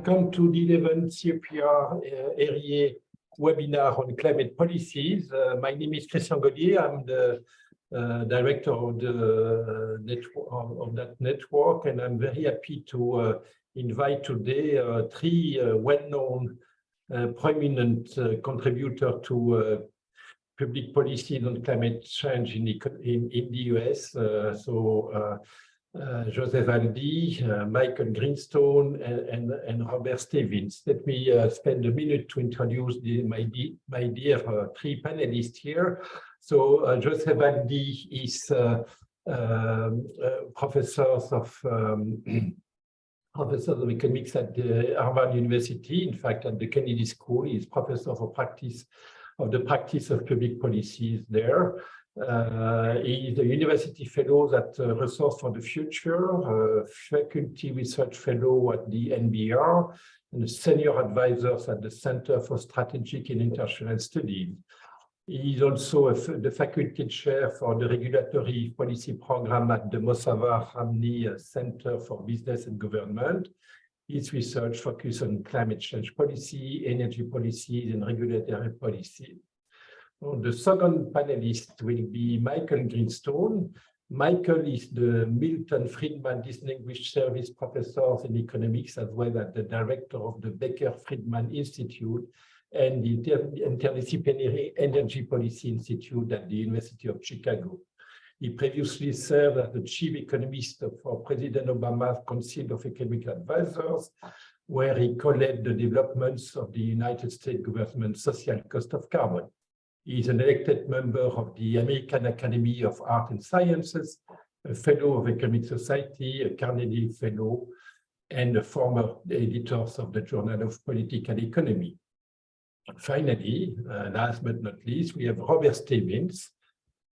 Welcome to the 11th CEPR EAERE webinar on climate policies. My name is Christian Gaudier. I'm the director of the that network, and I'm very happy to invite today three well-known, prominent contributors to public policy on climate change in the US. Joseph Aldy, Michael Greenstone, and Robert Stavins. Let me spend a minute to introduce my dear three panelists here. So Joseph Aldy is professor of economics at the Harvard University. In fact, at the Kennedy School, he is professor of the practice of public policies there. He is a university fellow at Resource for the Future, faculty research fellow at the NBR, and a senior advisor at the Center for Strategic and International Studies. He is also the faculty chair for the regulatory policy program at the Mossavar Hamni Center for Business and Government. His research focuses on climate change policy, energy policies, and regulatory policy. The second panelist will be Michael Greenstone. Michael is the Milton Friedman Distinguished Service Professor in Economics, as well as the director of the Becker-Friedman Institute and the Interdisciplinary Energy Policy Institute at the University of Chicago. He previously served as the chief economist for President Obama's Council of Economic Advisors, where he co-led the developments of the United States government's social cost of carbon. He is an elected member of the American Academy of Art and Sciences, a fellow of Economic Society, a Carnegie Fellow, and a former editor of the Journal of Political Economy. Finally, last but not least, we have Robert Stavins.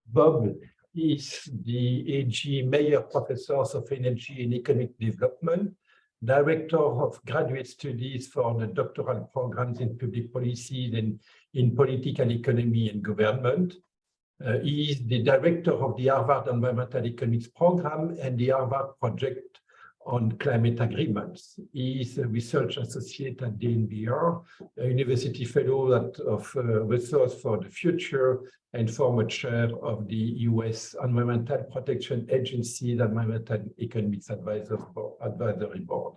Bob is the AG Mayer Professor of Energy and Economic Development, Director of Graduate Studies for the doctoral programs in public policy and in political economy and government. He is the director of the Harvard Environmental Economics Program and the Harvard Project on Climate Agreements. He is a research associate at the NBR, a university fellow of Resource for the Future, and former chair of the US Environmental Protection Agency's Environmental Economics Advisory Board.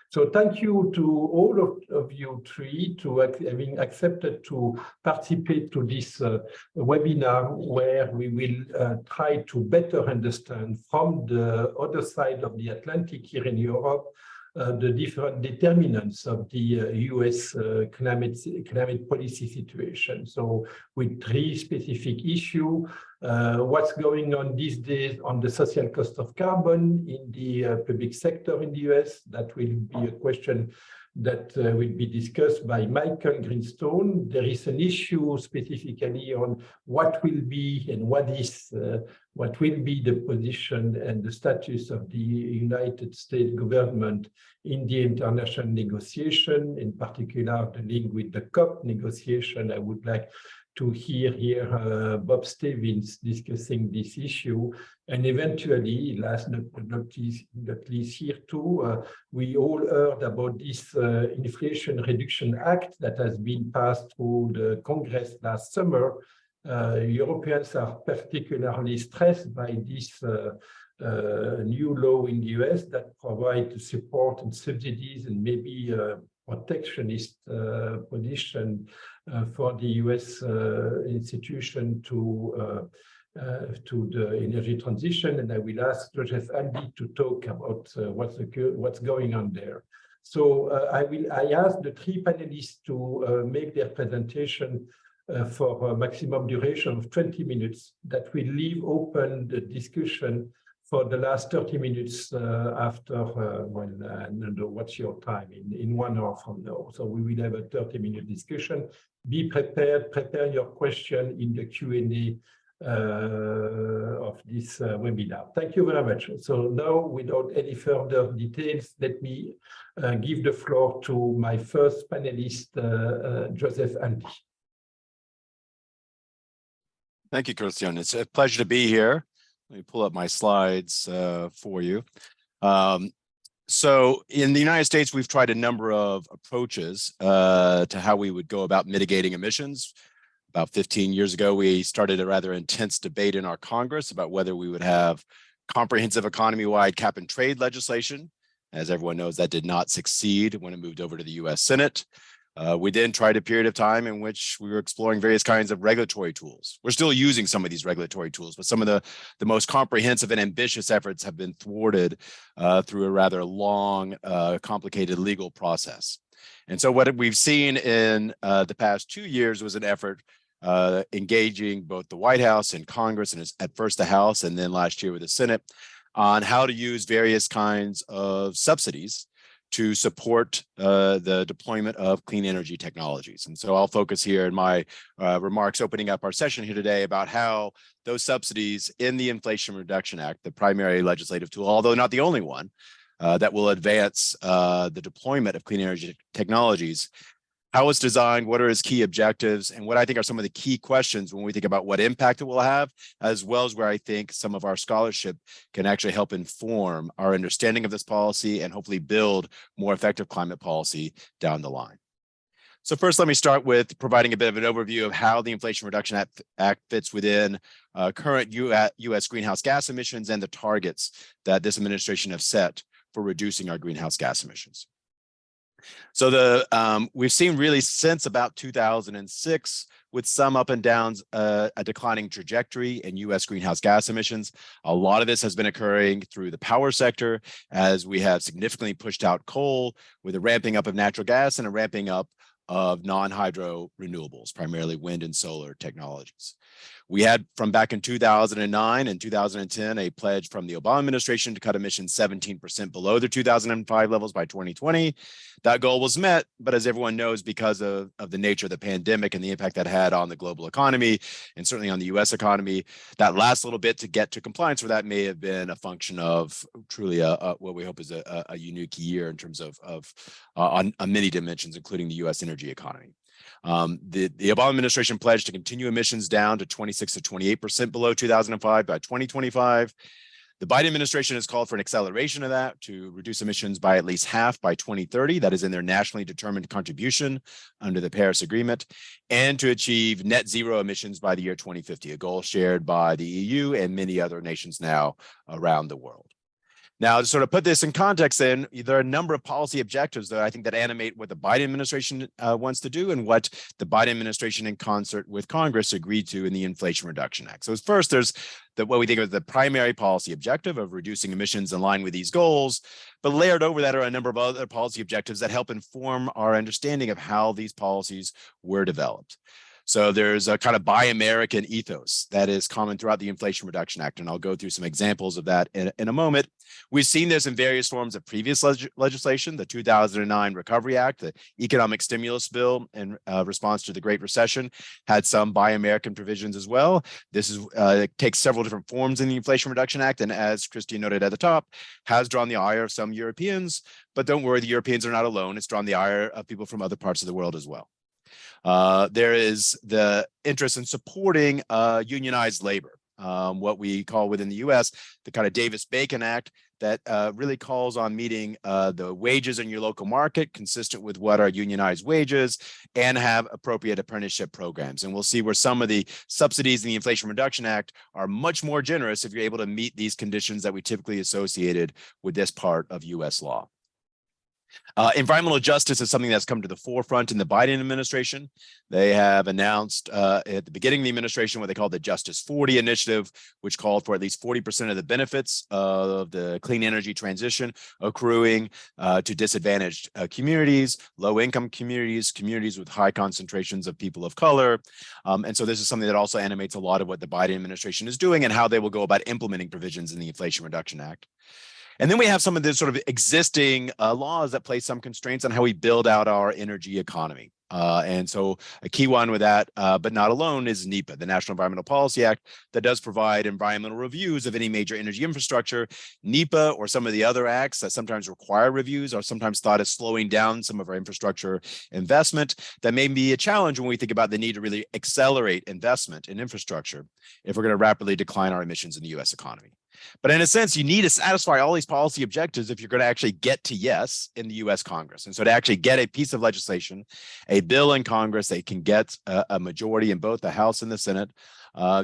So thank you to all of you three to having accepted to participate to this webinar, where we will try to better understand from the other side of the Atlantic here in Europe the different determinants of the US climate policy situation. So with three specific issues, what's going on these days on the social cost of carbon in the public sector in the US. That will be a question that will be discussed by Michael Greenstone. There is an issue specifically on what will be and what will be the position and the status of the United States government in the international negotiation, in particular the link with the COP negotiation. I would like to hear here Bob Stavins discussing this issue. And eventually, last but not least here too, we all heard about this Inflation Reduction Act that has been passed through the Congress last summer. Europeans are particularly stressed by this new law in the US that provides support and subsidies and maybe protectionist position for the US institution to the energy transition. And I will ask Joseph Aldy to talk about what's going on there. So I ask the three panelists to make their presentation for a maximum duration of 20 minutes. That will leave open the discussion for the last 30 minutes after, what's your time, in 1 hour from now. So we will have a 30-minute discussion. Be prepared, prepare your question in the Q&A of this webinar. Thank you very much. So now, without any further details, let me give the floor to my first panelist, Joseph Aldy. Thank you, Christian. It's a pleasure to be here. Let me pull up my slides for you. So in the United States, we've tried a number of approaches to how we would go about mitigating emissions. About 15 years ago, we started a rather intense debate in our Congress about whether we would have comprehensive economy-wide cap and trade legislation. As everyone knows, that did not succeed when it moved over to the US Senate. We then tried a period of time in which we were exploring various kinds of regulatory tools. We're still using some of these regulatory tools, but some of the most comprehensive and ambitious efforts have been thwarted through a rather long, complicated legal process. And so what we've seen in the past 2 years was an effort engaging both the White House and Congress, and at first the House, and then last year with the Senate, on how to use various kinds of subsidies to support the deployment of clean energy technologies. And so I'll focus here in my remarks opening up our session here today about how those subsidies in the Inflation Reduction Act, the primary legislative tool, although not the only one, that will advance the deployment of clean energy technologies, how it's designed, what are its key objectives, and what I think are some of the key questions when we think about what impact it will have, as well as where I think some of our scholarship can actually help inform our understanding of this policy and hopefully build more effective climate policy down the line. So first, let me start with providing a bit of an overview of how the Inflation Reduction Act fits within current U.S. greenhouse gas emissions and the targets that this administration have set for reducing our greenhouse gas emissions. So we've seen really since about 2006, with some up and downs, a declining trajectory in U.S. greenhouse gas emissions. A lot of this has been occurring through the power sector, as we have significantly pushed out coal with a ramping up of natural gas and a ramping up of non-hydro renewables, primarily wind and solar technologies. We had, from back in 2009 and 2010, a pledge from the Obama administration to cut emissions 17% below the 2005 levels by 2020. That goal was met, but as everyone knows, because of the nature of the pandemic and the impact that had on the global economy, and certainly on the US economy, that last little bit to get to compliance with that may have been a function of truly what we hope is a unique year in terms of on many dimensions, including the US energy economy. The Obama administration pledged to continue emissions down to 26 to 28% below 2005 by 2025. The Biden administration has called for an acceleration of that to reduce emissions by at least half by 2030. That is in their nationally determined contribution under the Paris Agreement, and to achieve net zero emissions by the year 2050, a goal shared by the EU and many other nations now around the world. Now, to sort of put this in context, then, there are a number of policy objectives that I think that animate what the Biden administration wants to do and what the Biden administration in concert with Congress agreed to in the Inflation Reduction Act. So first, there's what we think of the primary policy objective of reducing emissions in line with these goals, but layered over that are a number of other policy objectives that help inform our understanding of how these policies were developed. So there's a kind of Buy American ethos that is common throughout the Inflation Reduction Act, and I'll go through some examples of that in a moment. We've seen this in various forms of previous legislation. The 2009 Recovery Act, the economic stimulus bill in response to the Great Recession, had some Buy American provisions as well. This is it takes several different forms in the Inflation Reduction Act, and as Christine noted at the top, has drawn the ire of some Europeans, but don't worry, the Europeans are not alone. It's drawn the ire of people from other parts of the world as well. There is the interest in supporting unionized labor, what we call within the U.S. the kind of Davis-Bacon Act that really calls on meeting the wages in your local market consistent with what are unionized wages, and have appropriate apprenticeship programs. And we'll see where some of the subsidies in the Inflation Reduction Act are much more generous if you're able to meet these conditions that we typically associated with this part of U.S. law. Environmental justice is something that's come to the forefront in the Biden administration. They have announced at the beginning of the administration what they call the Justice 40 initiative, which called for at least 40% of the benefits of the clean energy transition accruing to disadvantaged communities, low-income communities, communities with high concentrations of people of color. And so this is something that also animates a lot of what the Biden administration is doing and how they will go about implementing provisions in the Inflation Reduction Act. And then we have some of the sort of existing laws that place some constraints on how we build out our energy economy. And so a key one with that, but not alone, is NEPA, the National Environmental Policy Act, that does provide environmental reviews of any major energy infrastructure. NEPA, or some of the other acts that sometimes require reviews, are sometimes thought as slowing down some of our infrastructure investment. That may be a challenge when we think about the need to really accelerate investment in infrastructure if we're going to rapidly decline our emissions in the U.S. economy. But in a sense, you need to satisfy all these policy objectives if you're going to actually get to yes in the US Congress. And so to actually get a piece of legislation, a bill in Congress that can get a majority in both the House and the Senate,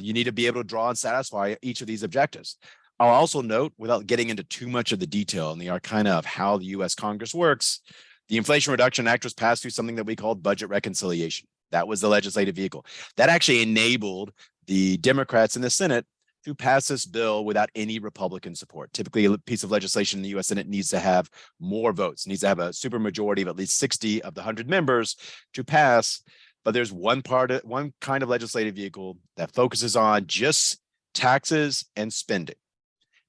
you need to be able to draw and satisfy each of these objectives. I'll also note, without getting into too much of the detail and the arcana of how the US Congress works, the Inflation Reduction Act was passed through something that we called budget reconciliation. That was the legislative vehicle. That actually enabled the Democrats in the Senate to pass this bill without any Republican support. Typically, a piece of legislation in the US Senate needs to have more votes, needs to have a supermajority of at least 60 of the 100 members to pass. But there's one kind of legislative vehicle that focuses on just taxes and spending.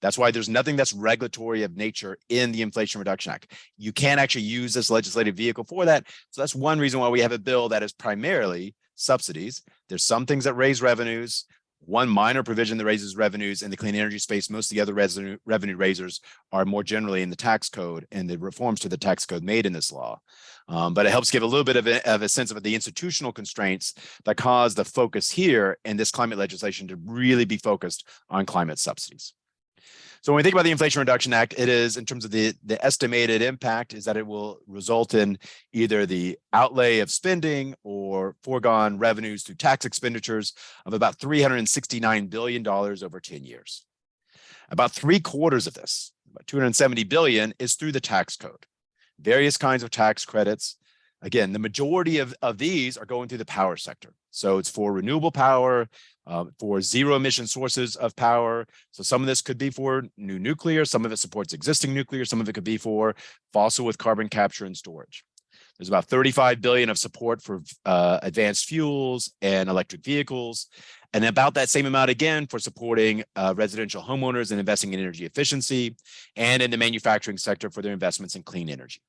That's why there's nothing that's regulatory of nature in the Inflation Reduction Act. You can't actually use this legislative vehicle for that. So that's one reason why we have a bill that is primarily subsidies. There's some things that raise revenues. One minor provision that raises revenues in the clean energy space. Most of the other revenue raisers are more generally in the tax code and the reforms to the tax code made in this law. But it helps give a little bit of a sense of the institutional constraints that cause the focus here in this climate legislation to really be focused on climate subsidies. So when we think about the Inflation Reduction Act, it is, in terms of the estimated impact, is that it will result in either the outlay of spending or foregone revenues through tax expenditures of about $369 billion over 10 years. About 3/4 of this, about $270 billion, is through the tax code. Various kinds of tax credits. Again, the majority of these are going through the power sector. So it's for renewable power, for zero emission sources of power. So some of this could be for new nuclear, some of it supports existing nuclear, some of it could be for fossil with carbon capture and storage. There's about $35 billion of support for advanced fuels and electric vehicles, and about that same amount again for supporting residential homeowners and investing in energy efficiency, and in the manufacturing sector for their investments in clean energy.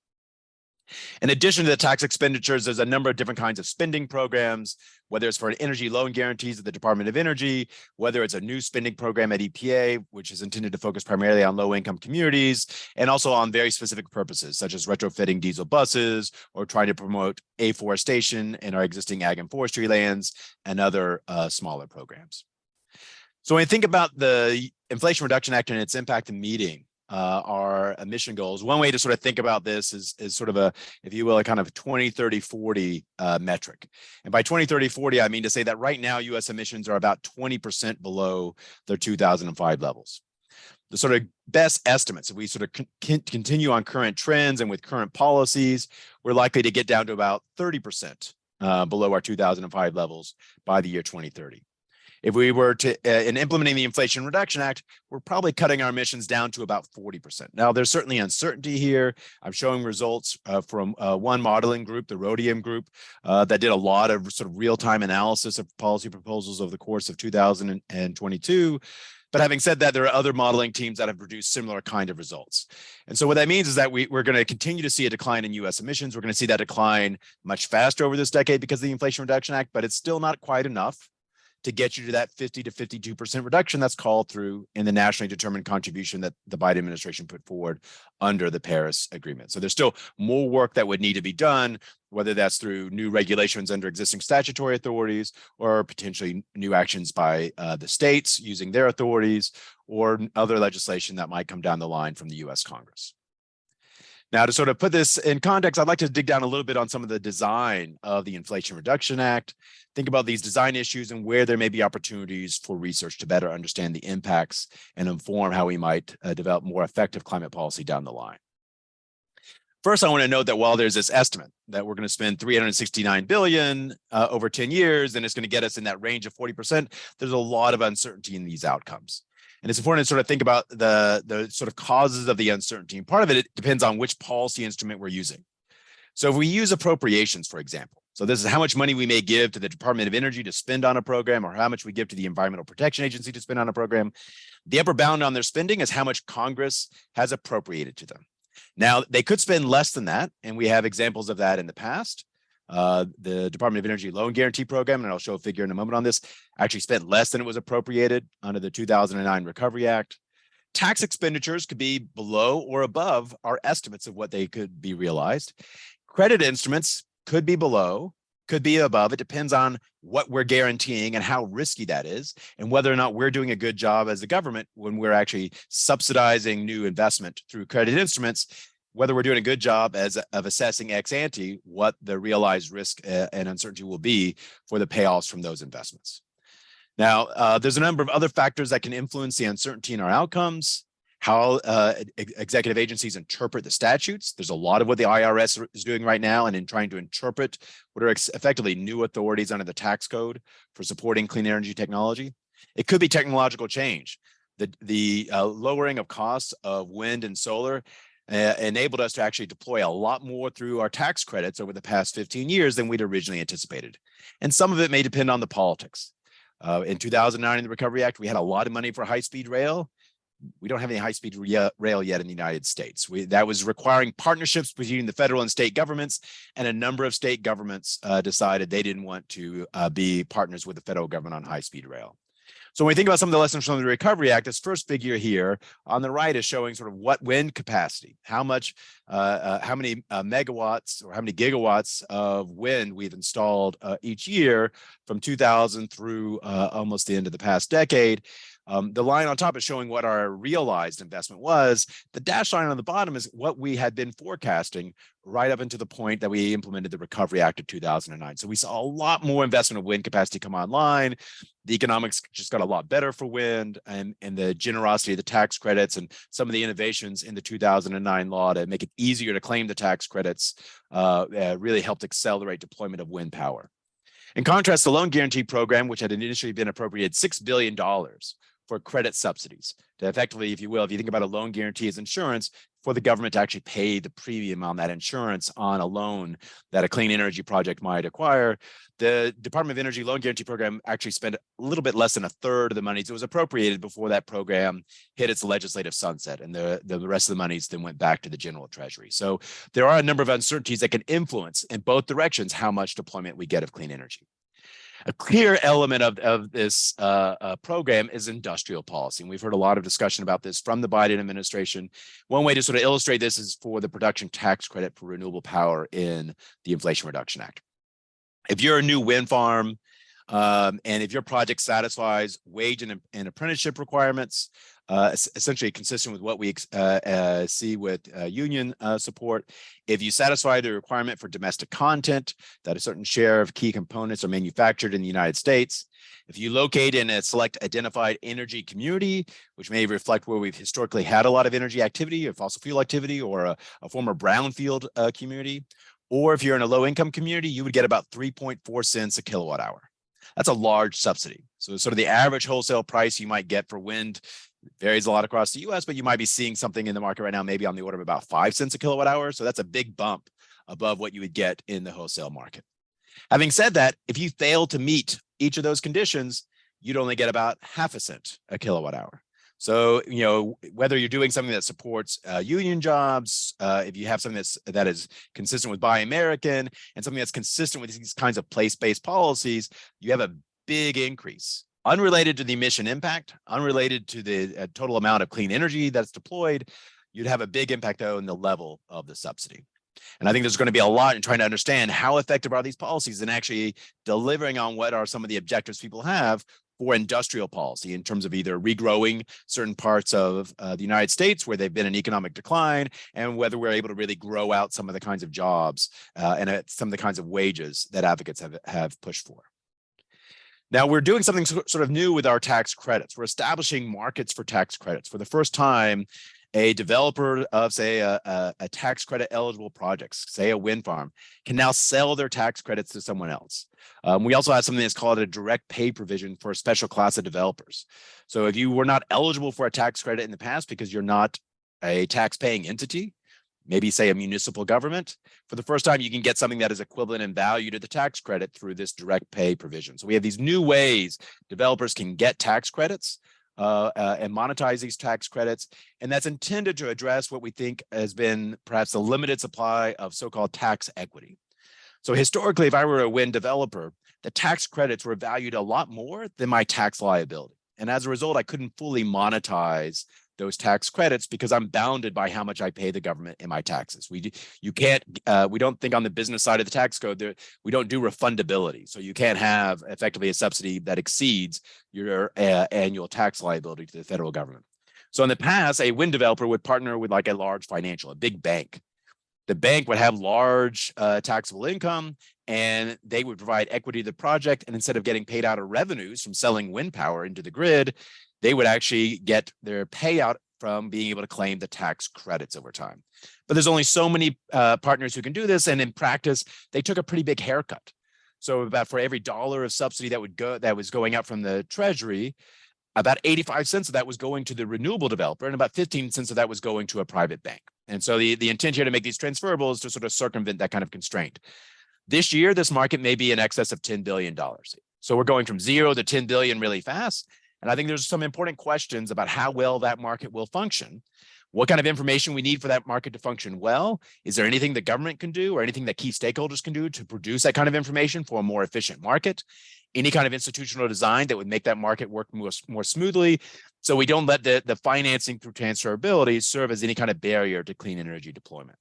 In addition to the tax expenditures, there's a number of different kinds of spending programs, whether it's for energy loan guarantees at the Department of Energy, whether it's a new spending program at EPA, which is intended to focus primarily on low-income communities, and also on very specific purposes, such as retrofitting diesel buses or trying to promote afforestation in our existing ag and forestry lands, and other smaller programs. So when you think about the Inflation Reduction Act and its impact in meeting our emission goals, one way to sort of think about this is sort of a, if you will, a kind of 20, 30, 40 metric. And by 20, 30, 40, I mean to say that right now, US emissions are about 20% below their 2005 levels. The sort of best estimates, if we sort of continue on current trends and with current policies, we're likely to get down to about 30% below our 2005 levels by the year 2030. If we were to, in implementing the Inflation Reduction Act, we're probably cutting our emissions down to about 40%. Now, there's certainly uncertainty here. I'm showing results from one modeling group, the Rhodium Group, that did a lot of sort of real-time analysis of policy proposals over the course of 2022. But having said that, there are other modeling teams that have produced similar kind of results. And so what that means is that we're going to continue to see a decline in US emissions. We're going to see that decline much faster over this decade because of the Inflation Reduction Act, but it's still not quite enough to get you to that 50 to 52% reduction that's called through in the nationally determined contribution that the Biden administration put forward under the Paris Agreement. So there's still more work that would need to be done, whether that's through new regulations under existing statutory authorities or potentially new actions by the states using their authorities or other legislation that might come down the line from the US Congress. Now, to sort of put this in context, I'd like to dig down a little bit on some of the design of the Inflation Reduction Act, think about these design issues and where there may be opportunities for research to better understand the impacts and inform how we might develop more effective climate policy down the line. First, I want to note that while there's this estimate that we're going to spend $369 billion over 10 years, and it's going to get us in that range of 40%, there's a lot of uncertainty in these outcomes. And it's important to sort of think about the sort of causes of the uncertainty. And part of it depends on which policy instrument we're using. So if we use appropriations, for example, so this is how much money we may give to the Department of Energy to spend on a program or how much we give to the Environmental Protection Agency to spend on a program. The upper bound on their spending is how much Congress has appropriated to them. Now, they could spend less than that, and we have examples of that in the past. The Department of Energy Loan Guarantee Program, and I'll show a figure in a moment on this, actually spent less than it was appropriated under the 2009 Recovery Act. Tax expenditures could be below or above our estimates of what they could be realized. Credit instruments could be below, could be above. It depends on what we're guaranteeing and how risky that is, and whether or not we're doing a good job as a government when we're actually subsidizing new investment through credit instruments, whether we're doing a good job of assessing ex ante what the realized risk and uncertainty will be for the payoffs from those investments. Now, there's a number of other factors that can influence the uncertainty in our outcomes. How executive agencies interpret the statutes. There's a lot of what the IRS is doing right now and in trying to interpret what are effectively new authorities under the tax code for supporting clean energy technology. It could be technological change. The lowering of costs of wind and solar enabled us to actually deploy a lot more through our tax credits over the past 15 years than we'd originally anticipated. And some of it may depend on the politics. In 2009 in the Recovery Act, we had a lot of money for high-speed rail. We don't have any high-speed rail yet in the United States. That was requiring partnerships between the federal and state governments, and a number of state governments decided they didn't want to be partners with the federal government on high-speed rail. So when we think about some of the lessons from the Recovery Act, this first figure here on the right is showing sort of what wind capacity, how many megawatts or how many gigawatts of wind we've installed each year from 2000 through almost the end of the past decade. The line on top is showing what our realized investment was. The dashed line on the bottom is what we had been forecasting right up until the point that we implemented the Recovery Act of 2009. So we saw a lot more investment of wind capacity come online. The economics just got a lot better for wind, and the generosity of the tax credits and some of the innovations in the 2009 law to make it easier to claim the tax credits really helped accelerate deployment of wind power. In contrast, the loan guarantee program, which had initially been appropriated $6 billion for credit subsidies to effectively, if you will, if you think about a loan guarantee as insurance, for the government to actually pay the premium on that insurance on a loan that a clean energy project might acquire. The Department of Energy Loan Guarantee Program actually spent a little bit less than a third of the monies that was appropriated before that program hit its legislative sunset, and the rest of the monies then went back to the general treasury. So there are a number of uncertainties that can influence in both directions how much deployment we get of clean energy. A clear element of this program is industrial policy. And we've heard a lot of discussion about this from the Biden administration. One way to sort of illustrate this is for the production tax credit for renewable power in the Inflation Reduction Act. If you're a new wind farm, and if your project satisfies wage and apprenticeship requirements, essentially consistent with what we see with union support, if you satisfy the requirement for domestic content, that a certain share of key components are manufactured in the United States, if you locate in a select identified energy community, which may reflect where we've historically had a lot of energy activity or fossil fuel activity, or a former brownfield community, or if you're in a low-income community, you would get about 3.4 cents a kilowatt hour. That's a large subsidy. So sort of the average wholesale price you might get for wind varies a lot across the US, but you might be seeing something in the market right now, maybe on the order of about 5 cents a kilowatt hour. So that's a big bump above what you would get in the wholesale market. Having said that, if you fail to meet each of those conditions, you'd only get about half a cent a kilowatt hour. So, you know, whether you're doing something that supports union jobs, if you have something that is consistent with Buy American, and something that's consistent with these kinds of place-based policies, you have a big increase. Unrelated to the emission impact, unrelated to the total amount of clean energy that's deployed, you'd have a big impact, though, in the level of the subsidy. And I think there's going to be a lot in trying to understand how effective are these policies in actually delivering on what are some of the objectives people have for industrial policy in terms of either regrowing certain parts of the United States where they've been in economic decline, and whether we're able to really grow out some of the kinds of jobs and some of the kinds of wages that advocates have pushed for. Now, we're doing something sort of new with our tax credits. We're establishing markets for tax credits. For the first time, a developer of, say, a tax credit eligible projects, say a wind farm, can now sell their tax credits to someone else. We also have something that's called a direct pay provision for a special class of developers. So if you were not eligible for a tax credit in the past because you're not a tax paying entity, maybe say a municipal government, for the first time, you can get something that is equivalent in value to the tax credit through this direct pay provision. So we have these new ways developers can get tax credits and monetize these tax credits. And that's intended to address what we think has been perhaps a limited supply of so-called tax equity. So historically, if I were a wind developer, the tax credits were valued a lot more than my tax liability. And as a result, I couldn't fully monetize those tax credits because I'm bounded by how much I pay the government in my taxes. We don't think on the business side of the tax code that we don't do refundability. So you can't have effectively a subsidy that exceeds your annual tax liability to the federal government. So in the past, a wind developer would partner with like a large financial, a big bank. The bank would have large taxable income, and they would provide equity to the project. And instead of getting paid out of revenues from selling wind power into the grid, they would actually get their payout from being able to claim the tax credits over time. But there's only so many partners who can do this. And in practice, they took a pretty big haircut. So about for every dollar of subsidy that was going out from the Treasury, about 85 cents of that was going to the renewable developer, and about 15 cents of that was going to a private bank. And so the intent here to make these transferable is to sort of circumvent that kind of constraint. This year, this market may be in excess of $10 billion. So we're going from 0 to 10 billion really fast. And I think there's some important questions about how well that market will function. What kind of information we need for that market to function well? Is there anything the government can do or anything that key stakeholders can do to produce that kind of information for a more efficient market? Any kind of institutional design that would make that market work more smoothly, so we don't let the financing through transferability serve as any kind of barrier to clean energy deployment.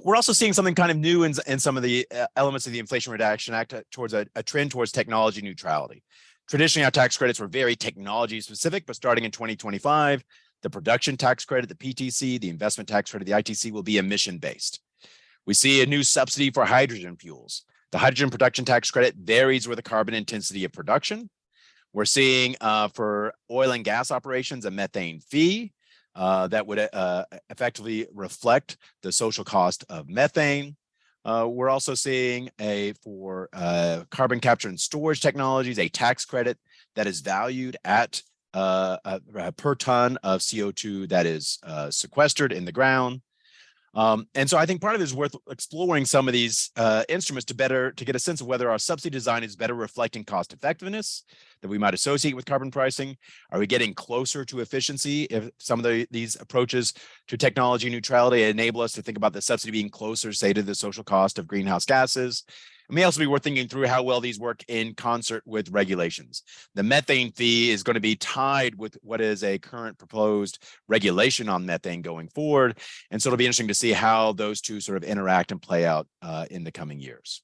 We're also seeing something kind of new in some of the elements of the Inflation Reduction Act towards a trend towards technology neutrality. Traditionally, our tax credits were very technology specific, but starting in 2025, the production tax credit, the PTC, the investment tax credit, the ITC will be emission based. We see a new subsidy for hydrogen fuels. The hydrogen production tax credit varies with the carbon intensity of production. We're seeing for oil and gas operations a methane fee that would effectively reflect the social cost of methane. We're also seeing for carbon capture and storage technologies, a tax credit that is valued at per ton of CO2 that is sequestered in the ground. And so I think part of it is worth exploring some of these instruments to get a sense of whether our subsidy design is better reflecting cost effectiveness that we might associate with carbon pricing. Are we getting closer to efficiency if some of these approaches to technology neutrality enable us to think about the subsidy being closer, say, to the social cost of greenhouse gases? It may also be worth thinking through how well these work in concert with regulations. The methane fee is going to be tied with what is a current proposed regulation on methane going forward. And so it'll be interesting to see how those two sort of interact and play out in the coming years.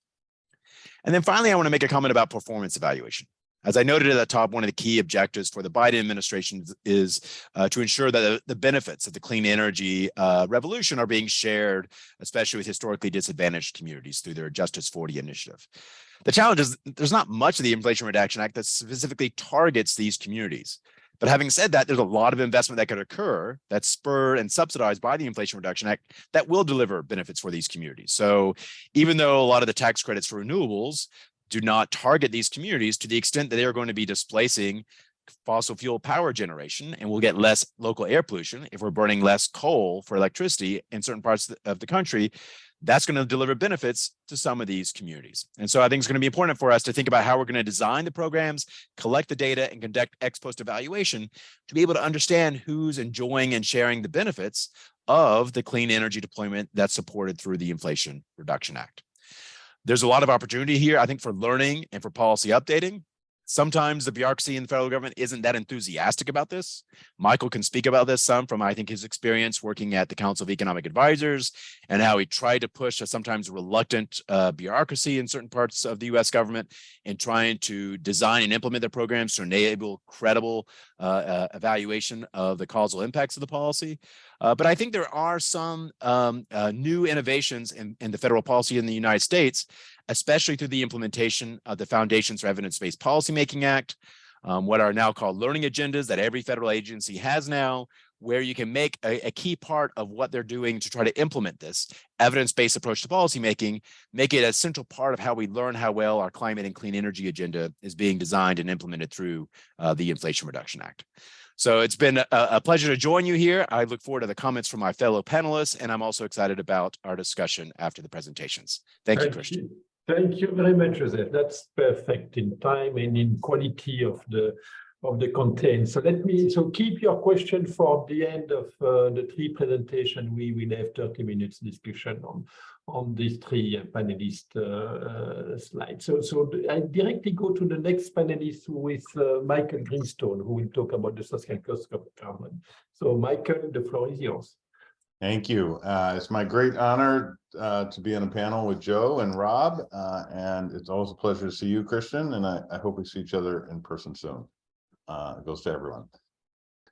And then finally, I want to make a comment about performance evaluation. As I noted at the top, one of the key objectives for the Biden administration is to ensure that the benefits of the clean energy revolution are being shared, especially with historically disadvantaged communities through their Justice 40 initiative. The challenge is there's not much of the Inflation Reduction Act that specifically targets these communities. But having said that, there's a lot of investment that could occur that's spurred and subsidized by the Inflation Reduction Act that will deliver benefits for these communities. So even though a lot of the tax credits for renewables do not target these communities, to the extent that they are going to be displacing fossil fuel power generation, and we'll get less local air pollution if we're burning less coal for electricity in certain parts of the country, that's going to deliver benefits to some of these communities. And so I think it's going to be important for us to think about how we're going to design the programs, collect the data, and conduct ex post evaluation to be able to understand who's enjoying and sharing the benefits of the clean energy deployment that's supported through the Inflation Reduction Act. There's a lot of opportunity here, I think, for learning and for policy updating. Sometimes the bureaucracy in the federal government isn't that enthusiastic about this. Michael can speak about this some from, I think, his experience working at the Council of Economic Advisors and how he tried to push a sometimes reluctant bureaucracy in certain parts of the U.S. government in trying to design and implement their programs to enable credible evaluation of the causal impacts of the policy. But I think there are some new innovations in the federal policy in the United States, especially through the implementation of the Foundations for Evidence-Based Policymaking Act, what are now called learning agendas that every federal agency has now, where you can make a key part of what they're doing to try to implement this evidence-based approach to policymaking, make it a central part of how we learn how well our climate and clean energy agenda is being designed and implemented through the Inflation Reduction Act. So it's been a pleasure to join you here. I look forward to the comments from my fellow panelists, and I'm also excited about our discussion after the presentations. Thank you, Christian. Thank you very much, Joseph. That's perfect in time and in quality of the of the content. So keep your question for the end of the three presentation. We will have 30 minutes discussion on these three panelist slides. So I directly go to the next panelist with Michael Greenstone, who will talk about the social cost of carbon. So Michael, the floor is yours. Thank you. It's my great honor to be on a panel with Joe and Rob, and it's always a pleasure to see you, Christian, and I hope we see each other in person soon. It goes to everyone.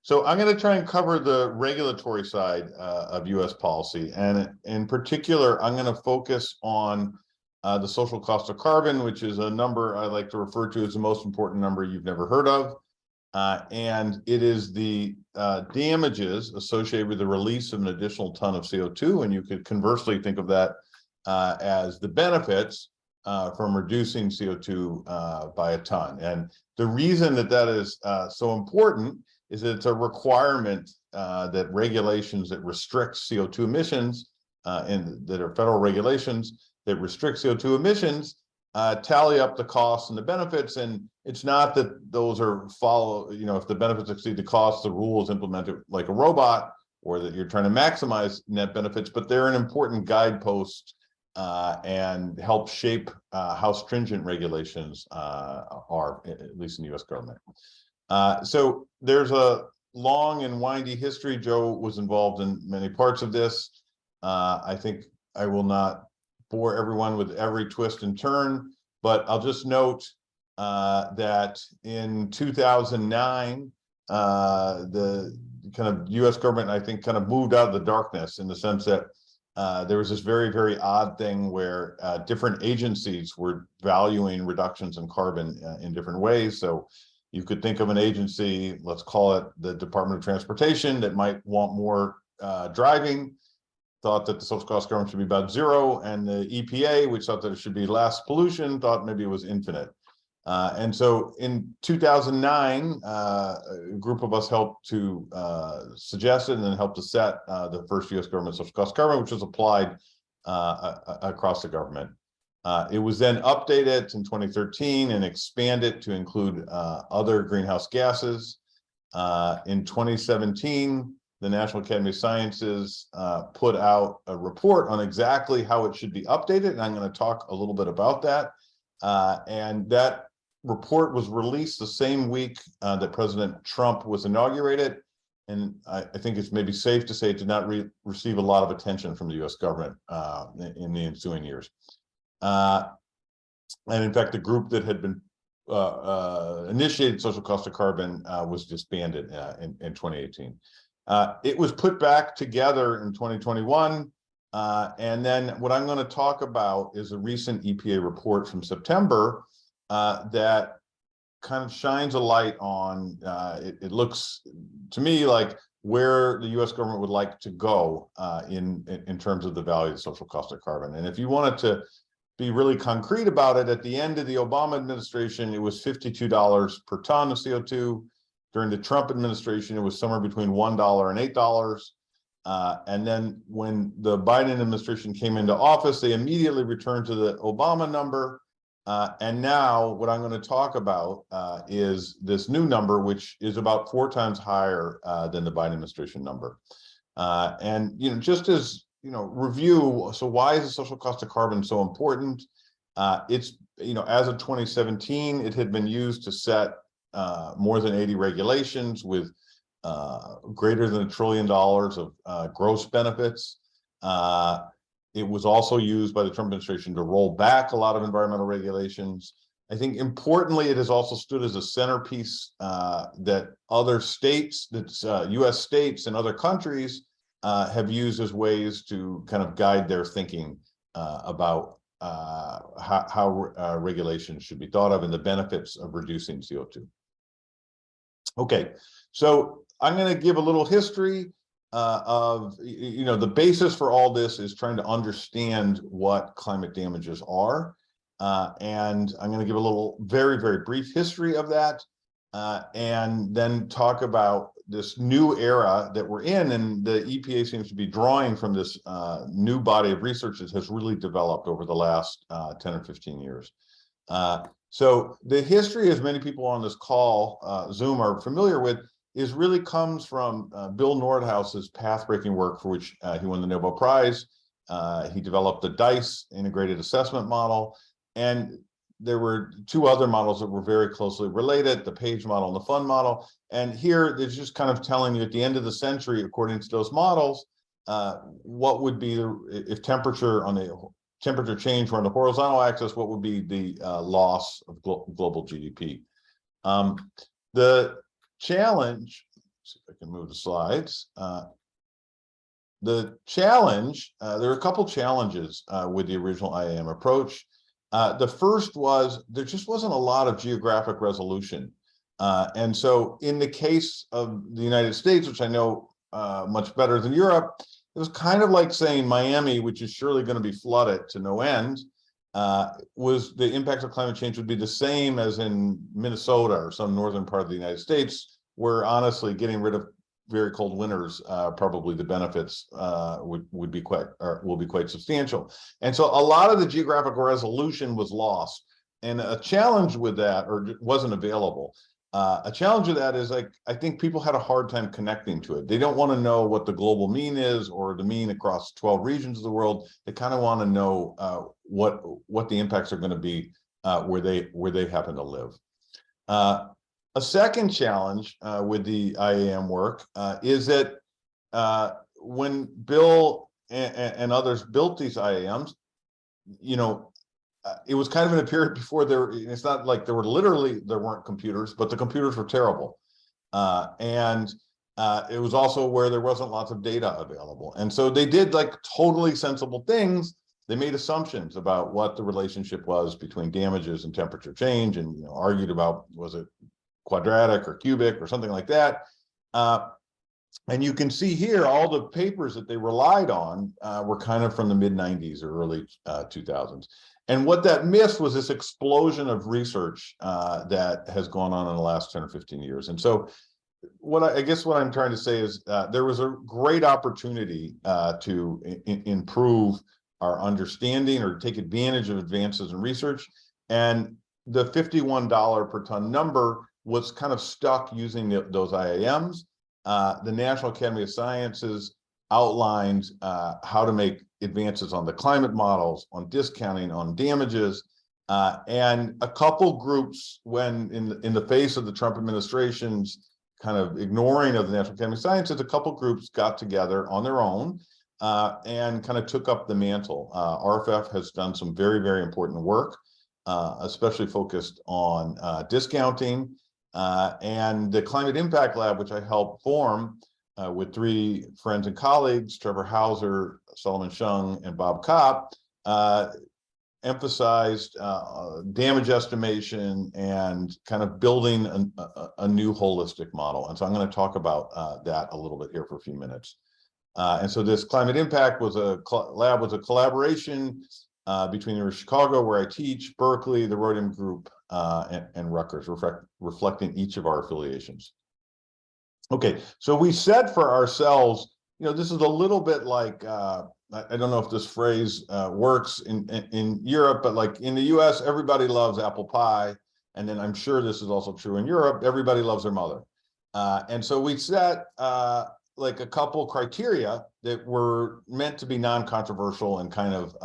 So I'm going to try and cover the regulatory side of U.S. policy, and in particular, I'm going to focus on the social cost of carbon, which is a number I like to refer to as the most important number you've never heard of. And it is the damages associated with the release of an additional ton of CO2, and you could conversely think of that as the benefits from reducing CO2 by a ton. And the reason that that is so important is that it's a requirement that regulations that restrict CO2 emissions and that are federal regulations that restrict CO2 emissions tally up the costs and the benefits. And it's not that those are if the benefits exceed the costs, the rule is implemented like a robot, or that you're trying to maximize net benefits, but they're an important guidepost and help shape how stringent regulations are, at least in the U.S. government. So there's a long and windy history. Joe was involved in many parts of this. I think I will not bore everyone with every twist and turn, but I'll just note that in 2009, the kind of U.S. government, I think, kind of moved out of the darkness in the sense that there was this very, very odd thing where different agencies were valuing reductions in carbon in different ways. So you could think of an agency, let's call it the Department of Transportation, that might want more driving, thought that the social cost of carbon should be about zero, and the EPA, which thought that it should be less pollution, thought maybe it was infinite. And so in 2009, a group of us helped to suggest it and then helped to set the first U.S. government social cost of carbon, which was applied across the government. It was then updated in 2013 and expanded to include other greenhouse gases. In 2017, the National Academy of Sciences put out a report on exactly how it should be updated, and I'm going to talk a little bit about that. And that report was released the same week that President Trump was inaugurated, and I think it's maybe safe to say it did not receive a lot of attention from the U.S. government in the ensuing years. And in fact, the group that had been initiated social cost of carbon was disbanded in 2018. It was put back together in 2021. And then what I'm going to talk about is a recent EPA report from September that kind of shines a light on, it looks to me like where the U.S. government would like to go in terms of the value of the social cost of carbon. And if you wanted to be really concrete about it, at the end of the Obama administration, it was $52 per ton of CO2. During the Trump administration, it was somewhere between $1 and $8. And then when the Biden administration came into office, they immediately returned to the Obama number. And now what I'm going to talk about is this new number, which is about 4 times higher than the Biden administration number. And, just as, review, so why is the social cost of carbon so important? It's, as of 2017, it had been used to set more than 80 regulations with greater than $1 trillion of gross benefits. It was also used by the Trump administration to roll back a lot of environmental regulations. I think importantly, it has also stood as a centerpiece that other states, that's U.S. states and other countries have used as ways to kind of guide their thinking about how regulations should be thought of and the benefits of reducing CO2. Okay, so I'm going to give a little history of, the basis for all this is trying to understand what climate damages are. And I'm going to give a little very, very brief history of that, and then talk about this new era that we're in. And the EPA seems to be drawing from this new body of research that has really developed over the last 10 or 15 years. So the history, as many people on this call, Zoom, are familiar with, is really comes from Bill Nordhaus's path-breaking work, for which he won the Nobel Prize. He developed the DICE integrated assessment model, and there were two other models that were very closely related, the Page model and the Fund model. And here it's just kind of telling you at the end of the century, according to those models, what would be if temperature change were on the horizontal axis, what would be the loss of global GDP. The challenge, let's see if I can move the slides. The challenge, there are a couple challenges with the original IAM approach. The first was there just wasn't a lot of geographic resolution. And so in the case of the United States, which I know much better than Europe, it was kind of like saying Miami, which is surely going to be flooded to no end, was the impact of climate change would be the same as in Minnesota or some northern part of the United States, where honestly getting rid of very cold winters, probably the benefits would be quite, or will be quite substantial. And so a lot of the geographical resolution was lost. And a challenge with that, or wasn't available. A challenge with that is, like, I think people had a hard time connecting to it. They don't want to know what the global mean is or the mean across 12 regions of the world. They kind of want to know what the impacts are going to be where they happen to live. A second challenge with the IAM work is that when Bill and others built these IAMs, you know, it was kind of in a period before it's not like there weren't computers, but the computers were terrible. And it was also where there wasn't lots of data available. And so they did like totally sensible things. They made assumptions about what the relationship was between damages and temperature change, and, you know, argued about, was it quadratic or cubic or something like that. And you can see here all the papers that they relied on were kind of from the mid-90s or early 2000s. And what that missed was this explosion of research that has gone on in the last 10 or 15 years. And so I guess what I'm trying to say is there was a great opportunity to improve our understanding or take advantage of advances in research. And the $51 per ton number was kind of stuck using those IAMs. The National Academy of Sciences outlined how to make advances on the climate models, on discounting, on damages, and a couple groups, when in the face of the Trump administration's kind of ignoring of the National Academy of Sciences, a couple groups got together on their own and kind of took up the mantle. RFF has done some very, very important work, especially focused on discounting, and the Climate Impact Lab, which I helped form with three friends and colleagues, Trevor Hauser, Solomon Shung, and Bob Kopp, emphasized damage estimation and kind of building a new holistic model. And so I'm going to talk about that a little bit here for a few minutes. And so this Climate Impact was a collaboration between the University of Chicago, where I teach, Berkeley, the Rhodium Group, and Rutgers, reflecting each of our affiliations. Okay, so we said for ourselves, you know, this is a little bit like, I don't know if this phrase works in Europe, but like in the US, everybody loves apple pie. And then I'm sure this is also true in Europe, everybody loves their mother. And so we set like a couple criteria that were meant to be non-controversial and kind of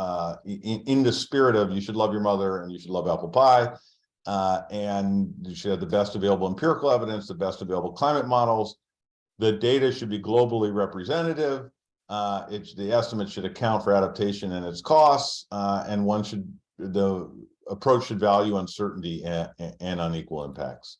in the spirit of you should love your mother and you should love apple pie. And you should have the best available empirical evidence, the best available climate models. The data should be globally representative. The estimate should account for adaptation and its costs, and the approach should value uncertainty and unequal impacts.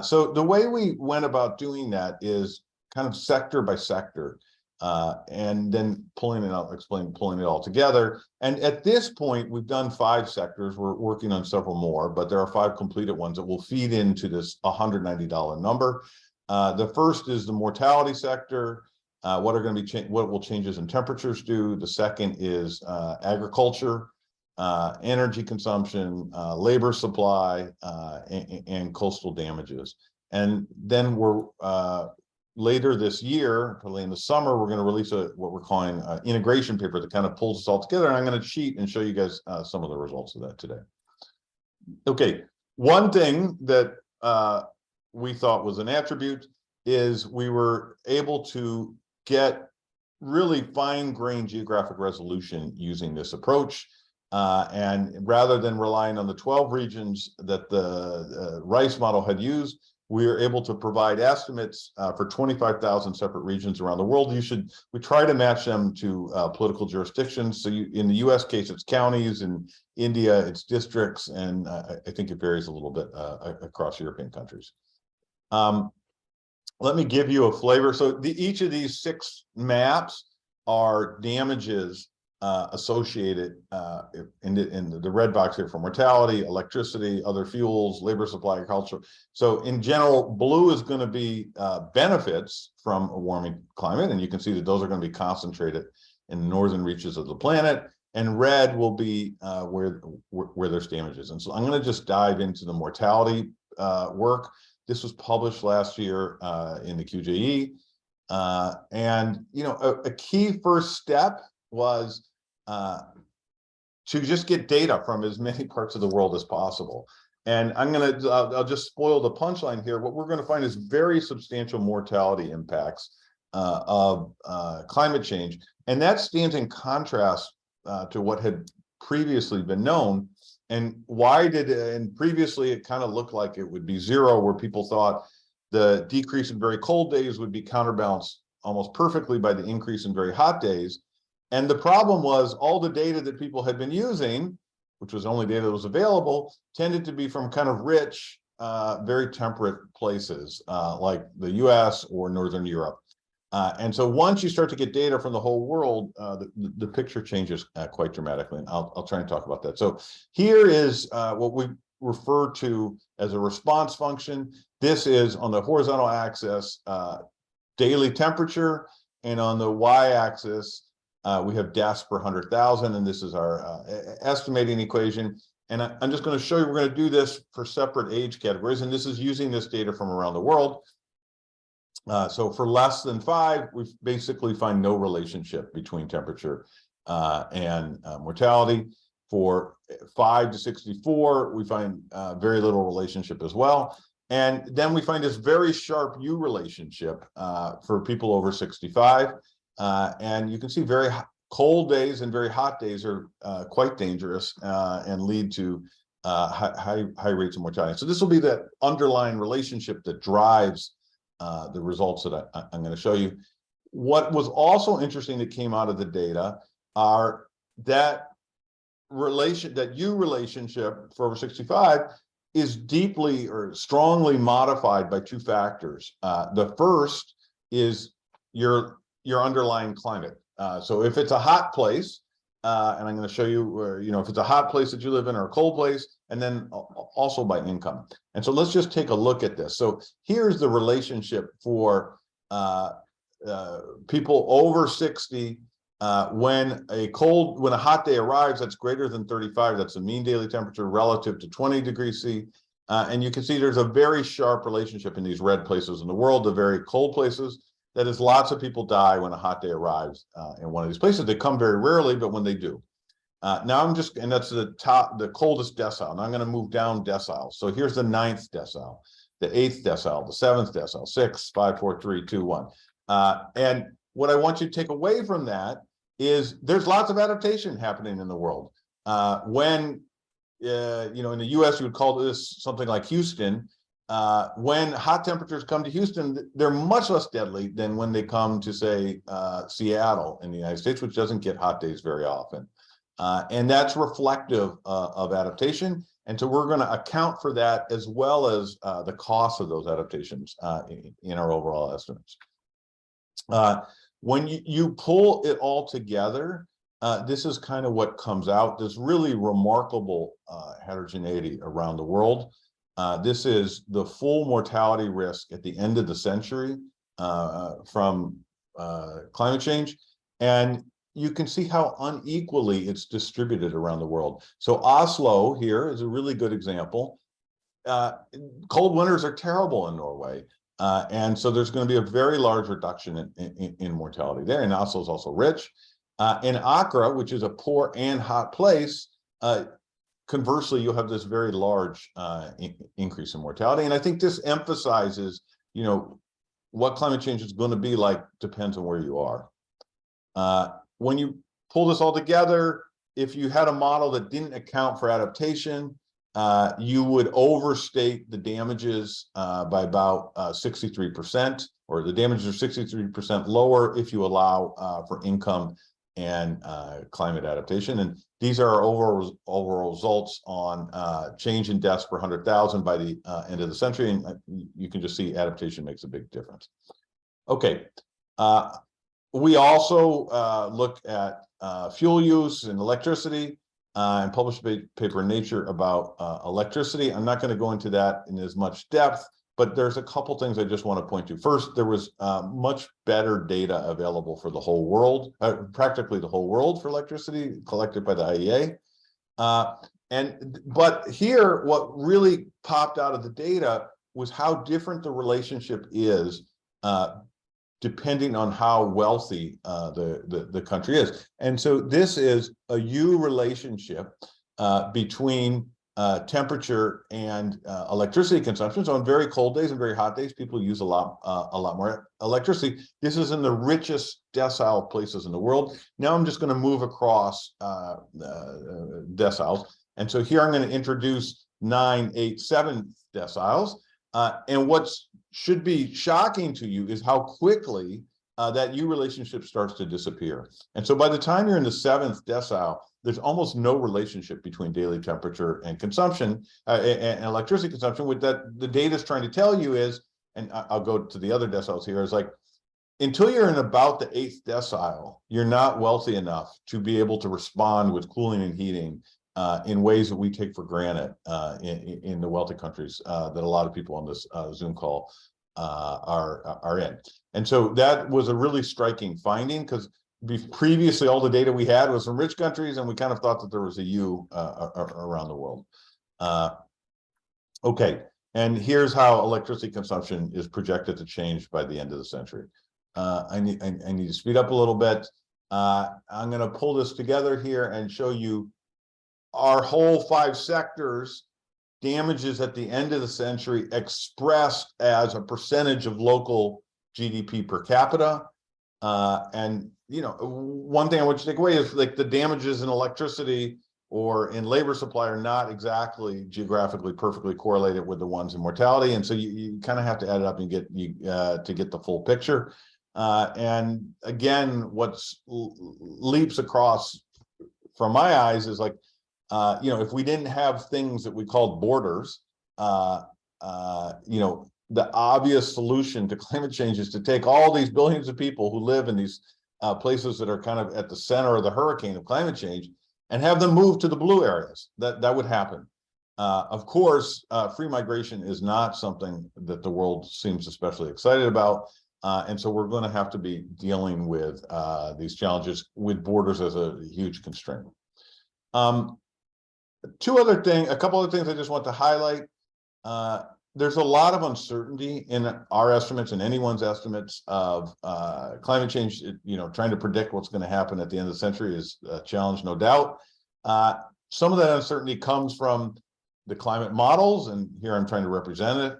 So the way we went about doing that is kind of sector by sector, and then pulling it all together. And at this point, we've done 5 sectors. We're working on several more, but there are 5 completed ones that will feed into this $190 number. The first is the mortality sector. What will changes in temperatures do? The second is agriculture, energy consumption, labor supply, and coastal damages. And then we're later this year, probably in the summer, we're going to release what we're calling an integration paper that kind of pulls us all together. And I'm going to cheat and show you guys some of the results of that today. Okay, one thing that we thought was an attribute is we were able to get really fine-grained geographic resolution using this approach. And rather than relying on the 12 regions that the Rice model had used, we were able to provide estimates for 25,000 separate regions around the world. We try to match them to political jurisdictions. So in the US case, it's counties, in India, it's districts, and I think it varies a little bit across European countries. Let me give you a flavor. So each of these 6 maps are damages associated in the red box here for mortality, electricity, other fuels, labor supply, agriculture. So in general, blue is going to be benefits from a warming climate, and you can see that those are going to be concentrated in the northern reaches of the planet, and red will be where there's damages. And so I'm going to just dive into the mortality work. This was published last year in the QJE. And, you know, a key first step was to just get data from as many parts of the world as possible. And I'll just spoil the punchline here. What we're going to find is very substantial mortality impacts of climate change. And that stands in contrast to what had previously been known. And and previously it kind of looked like it would be zero, where people thought the decrease in very cold days would be counterbalanced almost perfectly by the increase in very hot days. And the problem was all the data that people had been using, which was the only data that was available, tended to be from kind of rich, very temperate places like the US or Northern Europe. And so once you start to get data from the whole world, the picture changes quite dramatically. And I'll try and talk about that. So here is what we refer to as a response function. This is on the horizontal axis, daily temperature, and on the y-axis, we have deaths per 100,000, and this is our estimating equation. And I'm just going to show you, we're going to do this for separate age categories, and this is using this data from around the world. So for less than 5, we basically find no relationship between temperature and mortality. For 5 to 64, we find very little relationship as well. And then we find this very sharp U relationship for people over 65. And you can see very cold days and very hot days are quite dangerous and lead to high rates of mortality. So this will be that underlying relationship that drives the results that I'm going to show you. What was also interesting that came out of the data are that U relationship for over 65 is deeply or strongly modified by 2 factors. The first is your underlying climate. So if it's a hot place, and I'm going to show you, you know, if it's a hot place that you live in or a cold place, and then also by income. And so let's just take a look at this. So here's the relationship for people over 60. When a hot day arrives that's greater than 35, that's the mean daily temperature relative to 20 degrees C. And you can see there's a very sharp relationship in these red places in the world, the very cold places. That is, lots of people die when a hot day arrives in one of these places. They come very rarely, but when they do. Now and that's the coldest decile. Now I'm going to move down deciles. So here's the 9th decile, the 8th decile, the 7th decile, 6, 5, 4, 3, 2, 1. And what I want you to take away from that is there's lots of adaptation happening in the world. When, you know, in the US, you would call this something like Houston. When hot temperatures come to Houston, they're much less deadly than when they come to, say, Seattle in the United States, which doesn't get hot days very often. And that's reflective of adaptation. And so we're going to account for that as well as the cost of those adaptations in our overall estimates. When you pull it all together, this is kind of what comes out. There's really remarkable heterogeneity around the world. This is the full mortality risk at the end of the century from climate change. And you can see how unequally it's distributed around the world. So Oslo here is a really good example. Cold winters are terrible in Norway. And so there's going to be a very large reduction in mortality there. And Oslo is also rich. In Accra, which is a poor and hot place, conversely, you'll have this very large increase in mortality. And I think this emphasizes, you know, what climate change is going to be like depends on where you are. When you pull this all together, if you had a model that didn't account for adaptation, you would overstate the damages by about 63%, or the damages are 63% lower if you allow for income and climate adaptation. And these are our overall results on change in deaths per 100,000 by the end of the century. And you can just see adaptation makes a big difference. Okay. We also look at fuel use and electricity and published a paper in Nature about electricity. I'm not going to go into that in as much depth, but there's a couple things I just want to point to. First, there was much better data available for the whole world, practically the whole world for electricity collected by the IEA. But here, what really popped out of the data was how different the relationship is depending on how wealthy the country is. And so this is a U relationship between temperature and electricity consumption. So on very cold days and very hot days, people use a lot more electricity. This is in the richest decile places in the world. Now I'm just going to move across deciles. And so here I'm going to introduce 9, 8, 7 deciles. And what's should be shocking to you is how quickly that U relationship starts to disappear. And so by the time you're in the 7th decile, there's almost no relationship between daily temperature and consumption and electricity consumption. With that, the data is trying to tell you is, and I'll go to the other deciles here, is like, until you're in about the 8th decile, you're not wealthy enough to be able to respond with cooling and heating in ways that we take for granted in the wealthy countries that a lot of people on this Zoom call are in. And so that was a really striking finding, because previously all the data we had was from rich countries, and we kind of thought that there was a U around the world. Okay, and here's how electricity consumption is projected to change by the end of the century. I need to speed up a little bit. I'm going to pull this together here and show you our whole 5 sectors damages at the end of the century expressed as a percentage of local GDP per capita. And, you know, one thing I want you to take away is like the damages in electricity or in labor supply are not exactly geographically perfectly correlated with the ones in mortality. And so you kind of have to add it up and get to get the full picture. And again, what's leaps across from my eyes is like, you know, if we didn't have things that we called borders, you know, the obvious solution to climate change is to take all these billions of people who live in these places that are kind of at the center of the hurricane of climate change and have them move to the blue areas. That would happen. Of course, free migration is not something that the world seems especially excited about. And so we're going to have to be dealing with these challenges with borders as a huge constraint. A couple other things I just want to highlight. There's a lot of uncertainty in our estimates and anyone's estimates of climate change. You know, trying to predict what's going to happen at the end of the century is a challenge, no doubt. Some of that uncertainty comes from the climate models, and here I'm trying to represent it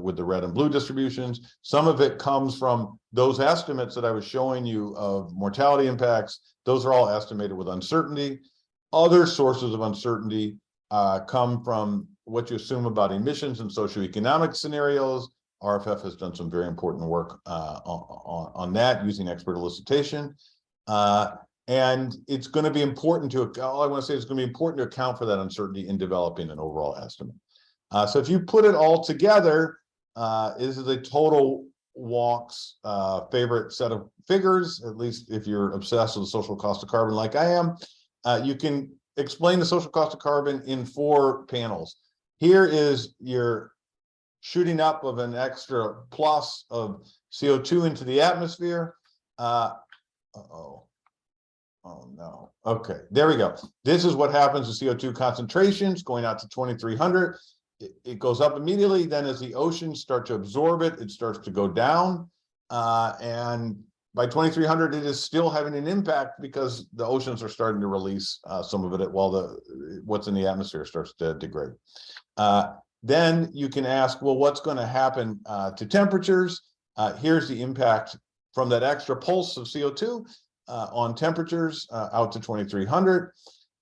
with the red and blue distributions. Some of it comes from those estimates that I was showing you of mortality impacts. Those are all estimated with uncertainty. Other sources of uncertainty come from what you assume about emissions and socioeconomic scenarios. RFF has done some very important work on that using expert elicitation. And it's going to be important to, all I want to say is it's going to be important to account for that uncertainty in developing an overall estimate. So if you put it all together, this is a total walk's favorite set of figures, at least if you're obsessed with the social cost of carbon like I am. You can explain the social cost of carbon in 4 panels. Here is your shooting up of an extra plus of CO2 into the atmosphere. Oh no. Okay, there we go. This is what happens to CO2 concentrations going out to 2300. It goes up immediately. Then as the oceans start to absorb it, it starts to go down. And by 2300, it is still having an impact because the oceans are starting to release some of it while what's in the atmosphere starts to degrade. Then you can ask, well, what's going to happen to temperatures? Here's the impact from that extra pulse of CO2 on temperatures out to 2300,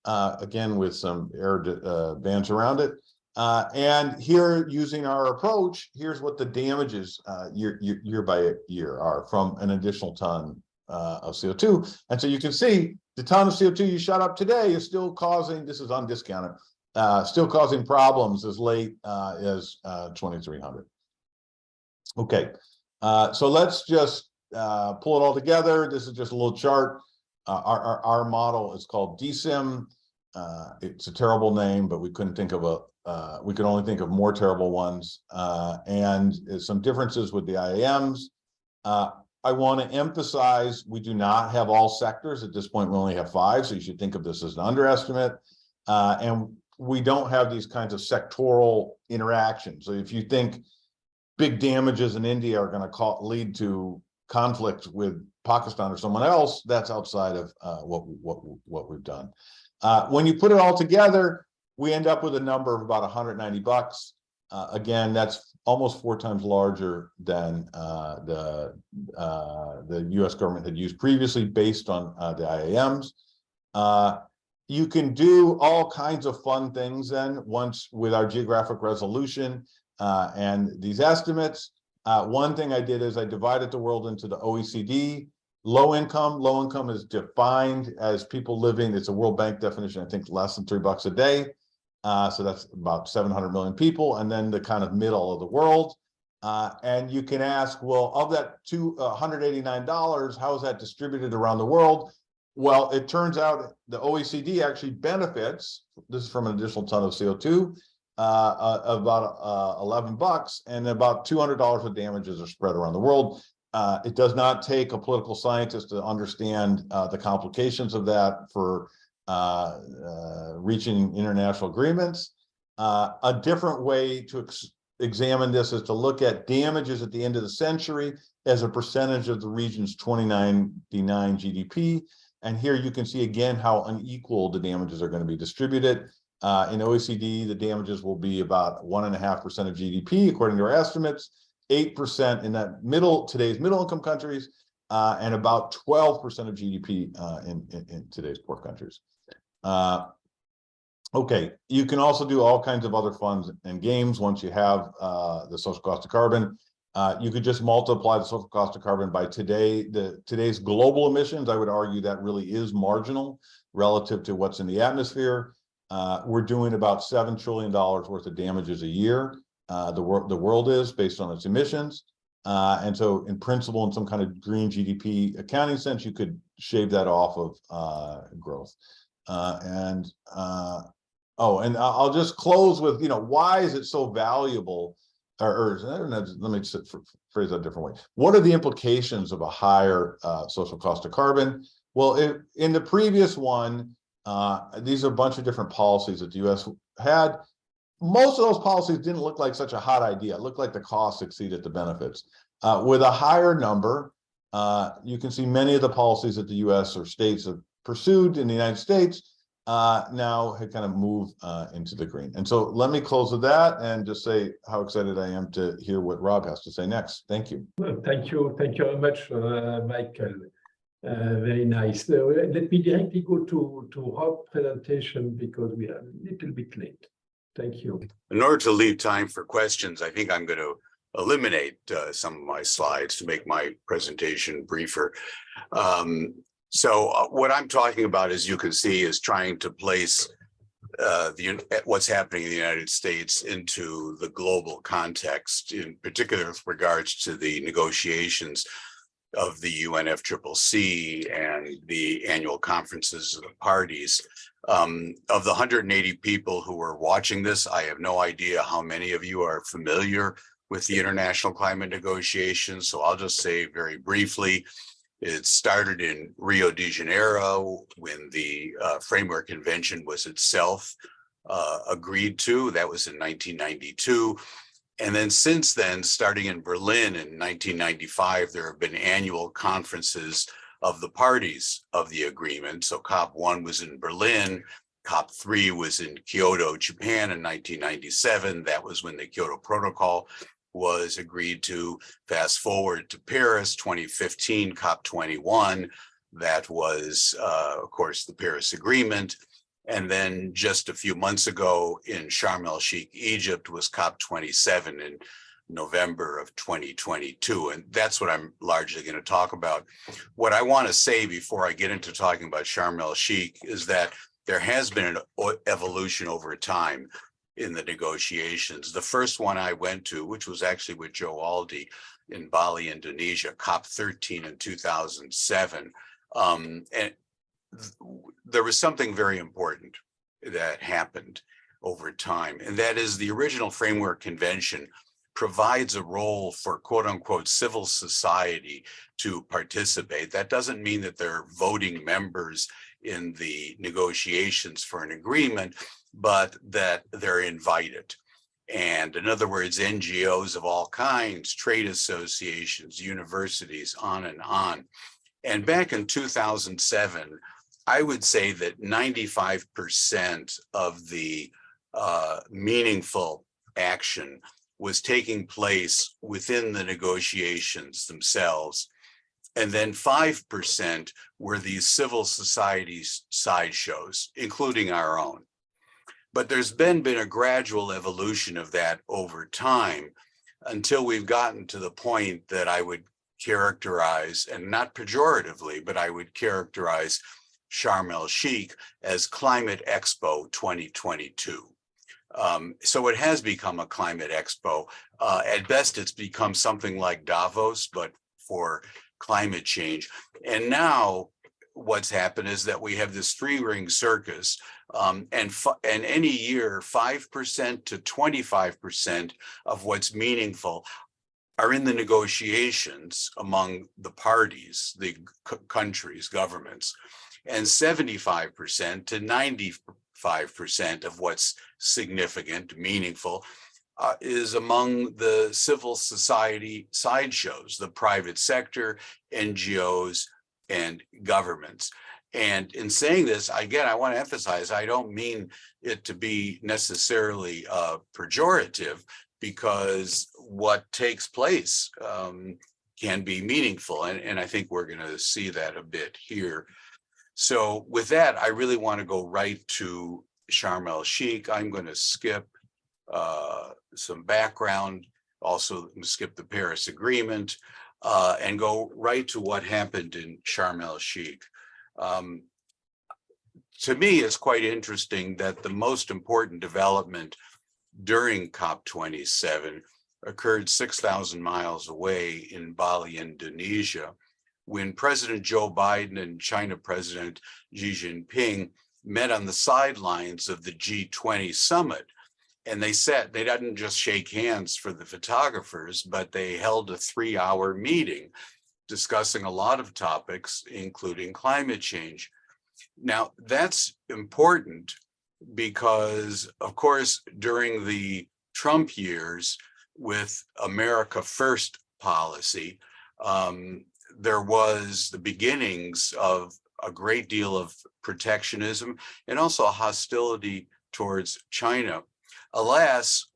again, with some air bands around it. And here, using our approach, here's what the damages year by year are from an additional ton of CO2. And so you can see the ton of CO2 you shot up today is still causing, this is undiscounted, still causing problems as late as 2300. Okay, so let's just pull it all together. This is just a little chart. Our model is called DSIM. It's a terrible name, but we couldn't think of we could only think of more terrible ones, and some differences with the IAMs. I want to emphasize we do not have all sectors. At this point, we only have 5, so you should think of this as an underestimate. And we don't have these kinds of sectoral interactions. So if you think big damages in India are going to lead to conflict with Pakistan or someone else, that's outside of what we've done. When you put it all together, we end up with a number of about $190. Again, that's almost 4 times larger than the U.S. government had used previously based on the IAMs. You can do all kinds of fun things then once with our geographic resolution and these estimates. One thing I did is I divided the world into the OECD. Low income is defined as people living, it's a World Bank definition, I think less than $3 a day. So that's about 700 million people, and then the kind of middle of the world. And you can ask, well, of that $189, how is that distributed around the world? Well, it turns out the OECD actually benefits, this is from an additional ton of CO2, about $11, and about $200 of damages are spread around the world. It does not take a political scientist to understand the complications of that for reaching international agreements. A different way to examine this is to look at damages at the end of the century as a percentage of the region's 2099 GDP. And here you can see again how unequal the damages are going to be distributed. In OECD, the damages will be about 1.5% of GDP, according to our estimates, 8% in that today's middle income countries, and about 12% of GDP in today's poor countries. Okay, you can also do all kinds of other funds and games once you have the social cost of carbon. You could just multiply the social cost of carbon by today's global emissions. I would argue that really is marginal relative to what's in the atmosphere. We're doing about $7 trillion worth of damages a year. The world is based on its emissions. And so in principle, in some kind of green GDP accounting sense, you could shave that off of growth. And I'll just close with, why is it so valuable? Or let me phrase that a different way. What are the implications of a higher social cost of carbon? Well, in the previous one, these are a bunch of different policies that the U.S. had. Most of those policies didn't look like such a hot idea. It looked like the costs exceeded the benefits. With a higher number, you can see many of the policies that the U.S. or states have pursued in the United States now have kind of moved into the green. And so let me close with that and just say how excited I am to hear what Rob has to say next. Thank you. Well, thank you very much, Michael. Very nice. Let me directly go to Rob's presentation because we are a little bit late. Thank you. In order to leave time for questions, I think I'm going to eliminate some of my slides to make my presentation briefer. So what I'm talking about, as you can see, is trying to place what's happening in the United States into the global context, in particular with regards to the negotiations of the UNFCCC and the annual conferences of the parties. Of the 180 people who are watching this, I have no idea how many of you are familiar with the international climate negotiations. So I'll just say very briefly, it started in Rio de Janeiro when the Framework Convention was itself agreed to. That was in 1992. And then since then, starting in Berlin in 1995, there have been annual conferences of the parties of the agreement. So COP1 was in Berlin, COP3 was in Kyoto, Japan in 1997. That was when the Kyoto Protocol was agreed to. Fast forward to Paris, 2015, COP21. That was, of course, the Paris Agreement. And then just a few months ago in Sharm el-Sheikh, Egypt, was COP27 in November of 2022. And that's what I'm largely going to talk about. What I want to say before I get into talking about Sharm el-Sheikh is that there has been an evolution over time in the negotiations. The first one I went to, which was actually with Joe Aldy in Bali, Indonesia, COP13 in 2007. And there was something very important that happened over time, and that is the original Framework Convention provides a role for quote unquote civil society to participate. That doesn't mean that they're voting members in the negotiations for an agreement, but that they're invited. And in other words, NGOs of all kinds, trade associations, universities, on and on. And back in 2007, I would say that 95% of the meaningful action was taking place within the negotiations themselves. And then 5% were these civil society sideshows, including our own. But there's been a gradual evolution of that over time until we've gotten to the point that I would characterize, and not pejoratively, but I would characterize Sharm el-Sheikh as Climate Expo 2022. So it has become a climate expo. At best, it's become something like Davos, but for climate change. And now what's happened is that we have this three-ring circus, and any year, 5% to 25% of what's meaningful are in the negotiations among the parties, the countries, governments, and 75% to 95% of what's significant, meaningful, is among the civil society sideshows, the private sector, NGOs, and governments. And in saying this, again, I want to emphasize, I don't mean it to be necessarily pejorative, because what takes place can be meaningful. And I think we're going to see that a bit here. So with that, I really want to go right to Sharm el-Sheikh. I'm going to skip some background, also skip the Paris Agreement, and go right to what happened in Sharm el-Sheikh. To me, it's quite interesting that the most important development during COP27 occurred 6,000 miles away in Bali, Indonesia, when President Joe Biden and China President Xi Jinping met on the sidelines of the G20 summit. And they didn't just shake hands for the photographers, but they held a 3-hour meeting discussing a lot of topics, including climate change. Now, that's important because, of course, during the Trump years with America First policy, there was the beginnings of a great deal of protectionism and also hostility towards China. Alas,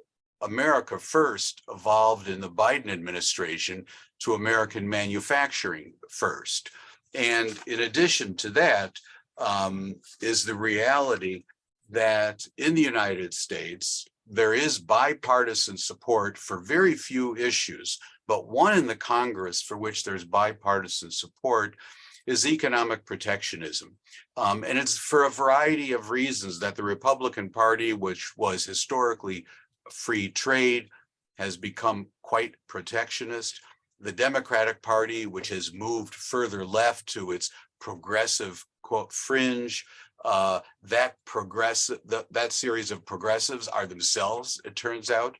America First evolved in the Biden administration to American manufacturing first. And in addition to that, is the reality that in the United States, there is bipartisan support for very few issues, but one in the Congress for which there's bipartisan support is economic protectionism. And it's for a variety of reasons that the Republican Party, which was historically free trade, has become quite protectionist. The Democratic Party, which has moved further left to its progressive, quote, fringe, that series of progressives are themselves, it turns out,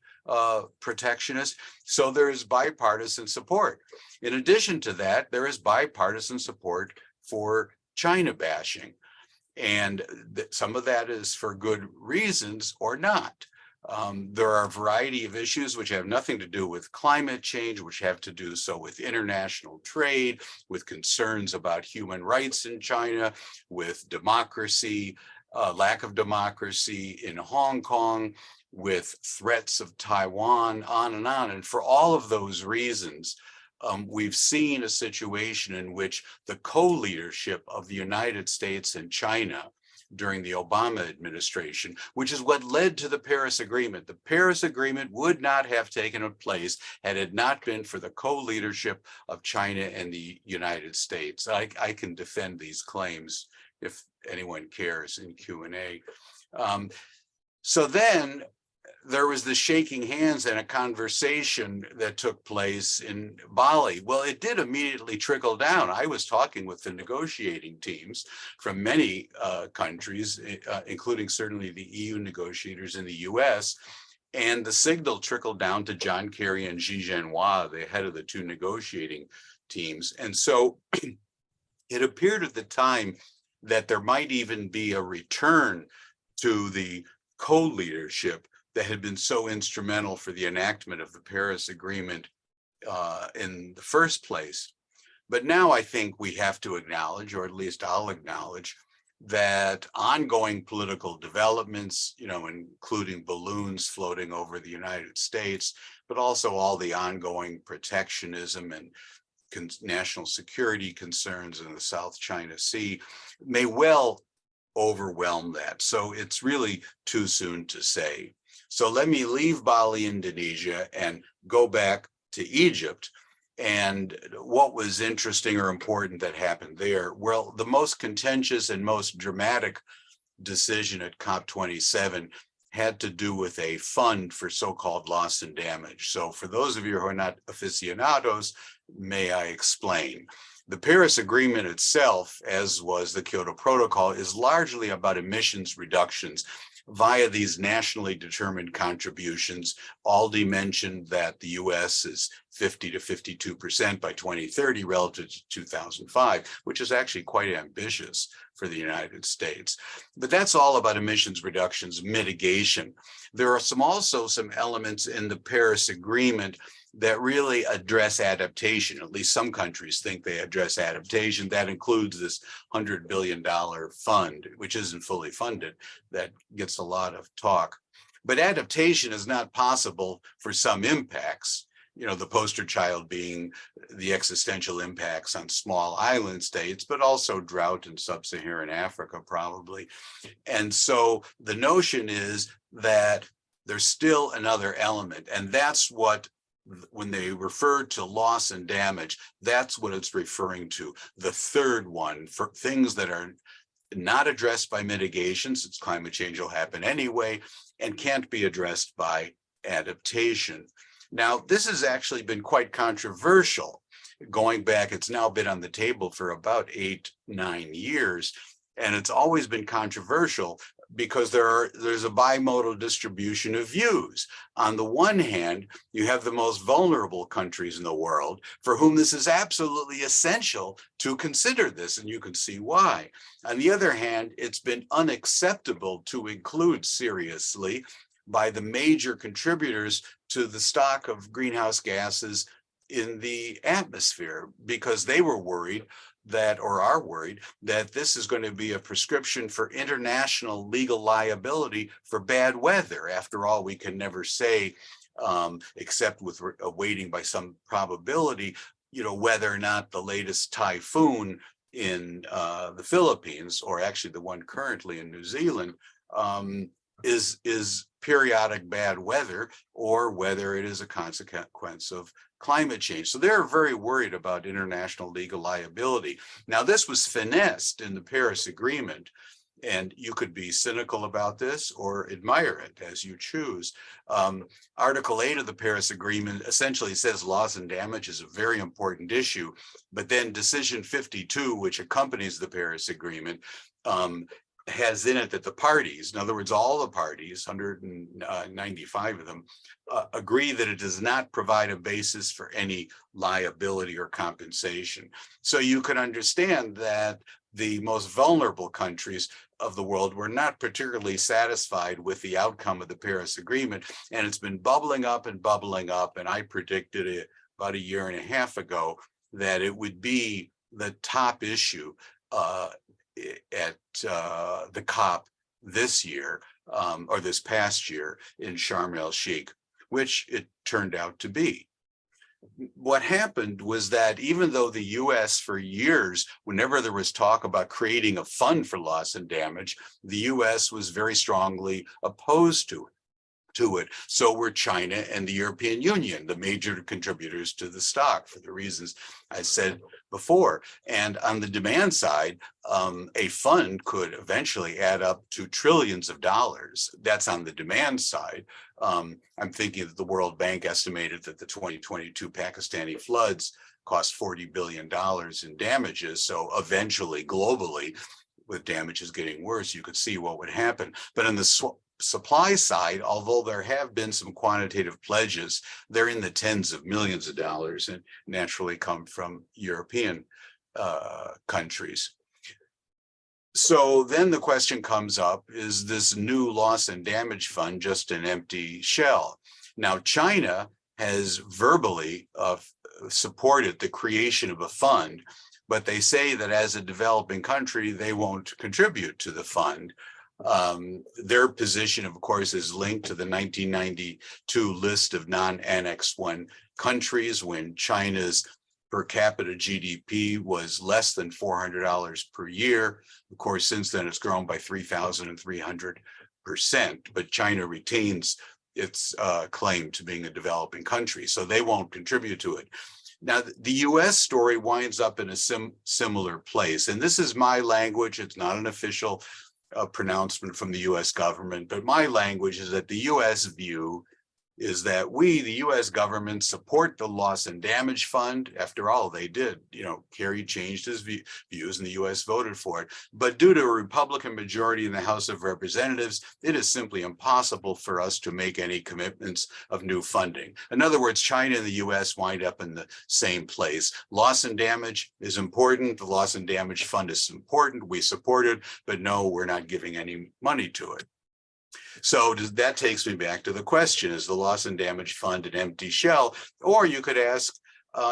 protectionist. So there is bipartisan support. In addition to that, there is bipartisan support for China bashing. And some of that is for good reasons or not. There are a variety of issues which have nothing to do with climate change, which have to do so with international trade, with concerns about human rights in China, with democracy, lack of democracy in Hong Kong, with threats of Taiwan, on and on. And for all of those reasons, we've seen a situation in which the co-leadership of the United States and China during the Obama administration, which is what led to the Paris Agreement. The Paris Agreement would not have taken place had it not been for the co-leadership of China and the United States. I can defend these claims if anyone cares in Q&A. So then there was the shaking hands and a conversation that took place in Bali. Well, it did immediately trickle down. I was talking with the negotiating teams from many countries, including certainly the EU negotiators in the US, and the signal trickled down to John Kerry and Xi Jinping, the head of the two negotiating teams. And so it appeared at the time that there might even be a return to the co-leadership that had been so instrumental for the enactment of the Paris Agreement in the first place. But now I think we have to acknowledge, or at least I'll acknowledge, that ongoing political developments, including balloons floating over the United States, but also all the ongoing protectionism and national security concerns in the South China Sea may well overwhelm that. So it's really too soon to say. So let me leave Bali, Indonesia, and go back to Egypt. And what was interesting or important that happened there? Well, the most contentious and most dramatic decision at COP27 had to do with a fund for so-called loss and damage. So for those of you who are not aficionados, may I explain? The Paris Agreement itself, as was the Kyoto Protocol, is largely about emissions reductions via these nationally determined contributions. Aldy mentioned that the US is 50 to 52% by 2030 relative to 2005, which is actually quite ambitious for the United States. But that's all about emissions reductions, mitigation. There are also some elements in the Paris Agreement that really address adaptation. At least some countries think they address adaptation. That includes this $100 billion fund, which isn't fully funded, that gets a lot of talk. But adaptation is not possible for some impacts, the poster child being the existential impacts on small island states, but also drought in sub-Saharan Africa, probably. And so the notion is that there's still another element, and that's what, when they refer to loss and damage, that's what it's referring to. The third one, for things that are not addressed by mitigation, since climate change will happen anyway, and can't be addressed by adaptation. Now, this has actually been quite controversial. Going back, it's now been on the table for about 8-9 years, and it's always been controversial because there's a bimodal distribution of views. On the one hand, you have the most vulnerable countries in the world for whom this is absolutely essential to consider this, and you can see why. On the other hand, it's been unacceptable to include seriously by the major contributors to the stock of greenhouse gases in the atmosphere, because they were worried that, or are worried, that this is going to be a prescription for international legal liability for bad weather. After all, we can never say, except with awaiting by some probability, whether or not the latest typhoon in the Philippines, or actually the one currently in New Zealand, is periodic bad weather, or whether it is a consequence of climate change. So they're very worried about international legal liability. Now, this was finessed in the Paris Agreement, and you could be cynical about this or admire it as you choose. Article 8 of the Paris Agreement essentially says loss and damage is a very important issue, but then Decision 52, which accompanies the Paris Agreement, has in it that the parties, in other words, all the parties, 195 of them, agree that it does not provide a basis for any liability or compensation. So you can understand that the most vulnerable countries of the world were not particularly satisfied with the outcome of the Paris Agreement, and it's been bubbling up and bubbling up. And I predicted it about a year and a half ago that it would be the top issue at the COP this year, or this past year in Sharm el-Sheikh, which it turned out to be. What happened was that even though the US for years, whenever there was talk about creating a fund for loss and damage, the US was very strongly opposed to it. So were China and the European Union, the major contributors to the stock, for the reasons I said before. And on the demand side, a fund could eventually add up to trillions of dollars. That's on the demand side. I'm thinking that the World Bank estimated that the 2022 Pakistani floods cost $40 billion in damages. So eventually, globally, with damages getting worse, you could see what would happen. But on the supply side, although there have been some quantitative pledges, they're in the tens of millions of dollars and naturally come from European countries. So then the question comes up, is this new loss and damage fund just an empty shell? Now, China has verbally supported the creation of a fund, but they say that as a developing country, they won't contribute to the fund. Their position, of course, is linked to the 1992 list of non-Annex I countries, when China's per capita GDP was less than $400 per year. Of course, since then it's grown by 3,300%, but China retains its claim to being a developing country, so they won't contribute to it. Now, the US story winds up in a similar place, and this is my language. It's not an official pronouncement from the US government, but my language is that the US view is that we, the US government, support the loss and damage fund. After all, they did, Kerry changed his views and the US voted for it. But due to a Republican majority in the House of Representatives, it is simply impossible for us to make any commitments of new funding. In other words, China and the US wind up in the same place. Loss and damage is important. The loss and damage fund is important. We support it, but no, we're not giving any money to it. So that takes me back to the question, is the loss and damage fund an empty shell? Or you could ask,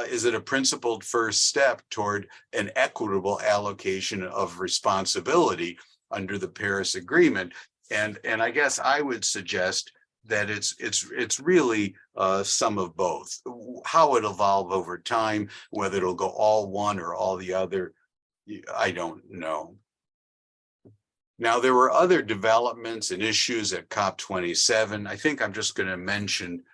is it a principled first step toward an equitable allocation of responsibility under the Paris Agreement? And I guess I would suggest that it's really some of both. How it evolve over time, whether it'll go all one or all the other, I don't know. Now, there were other developments and issues at COP27. I think I'm just going to mention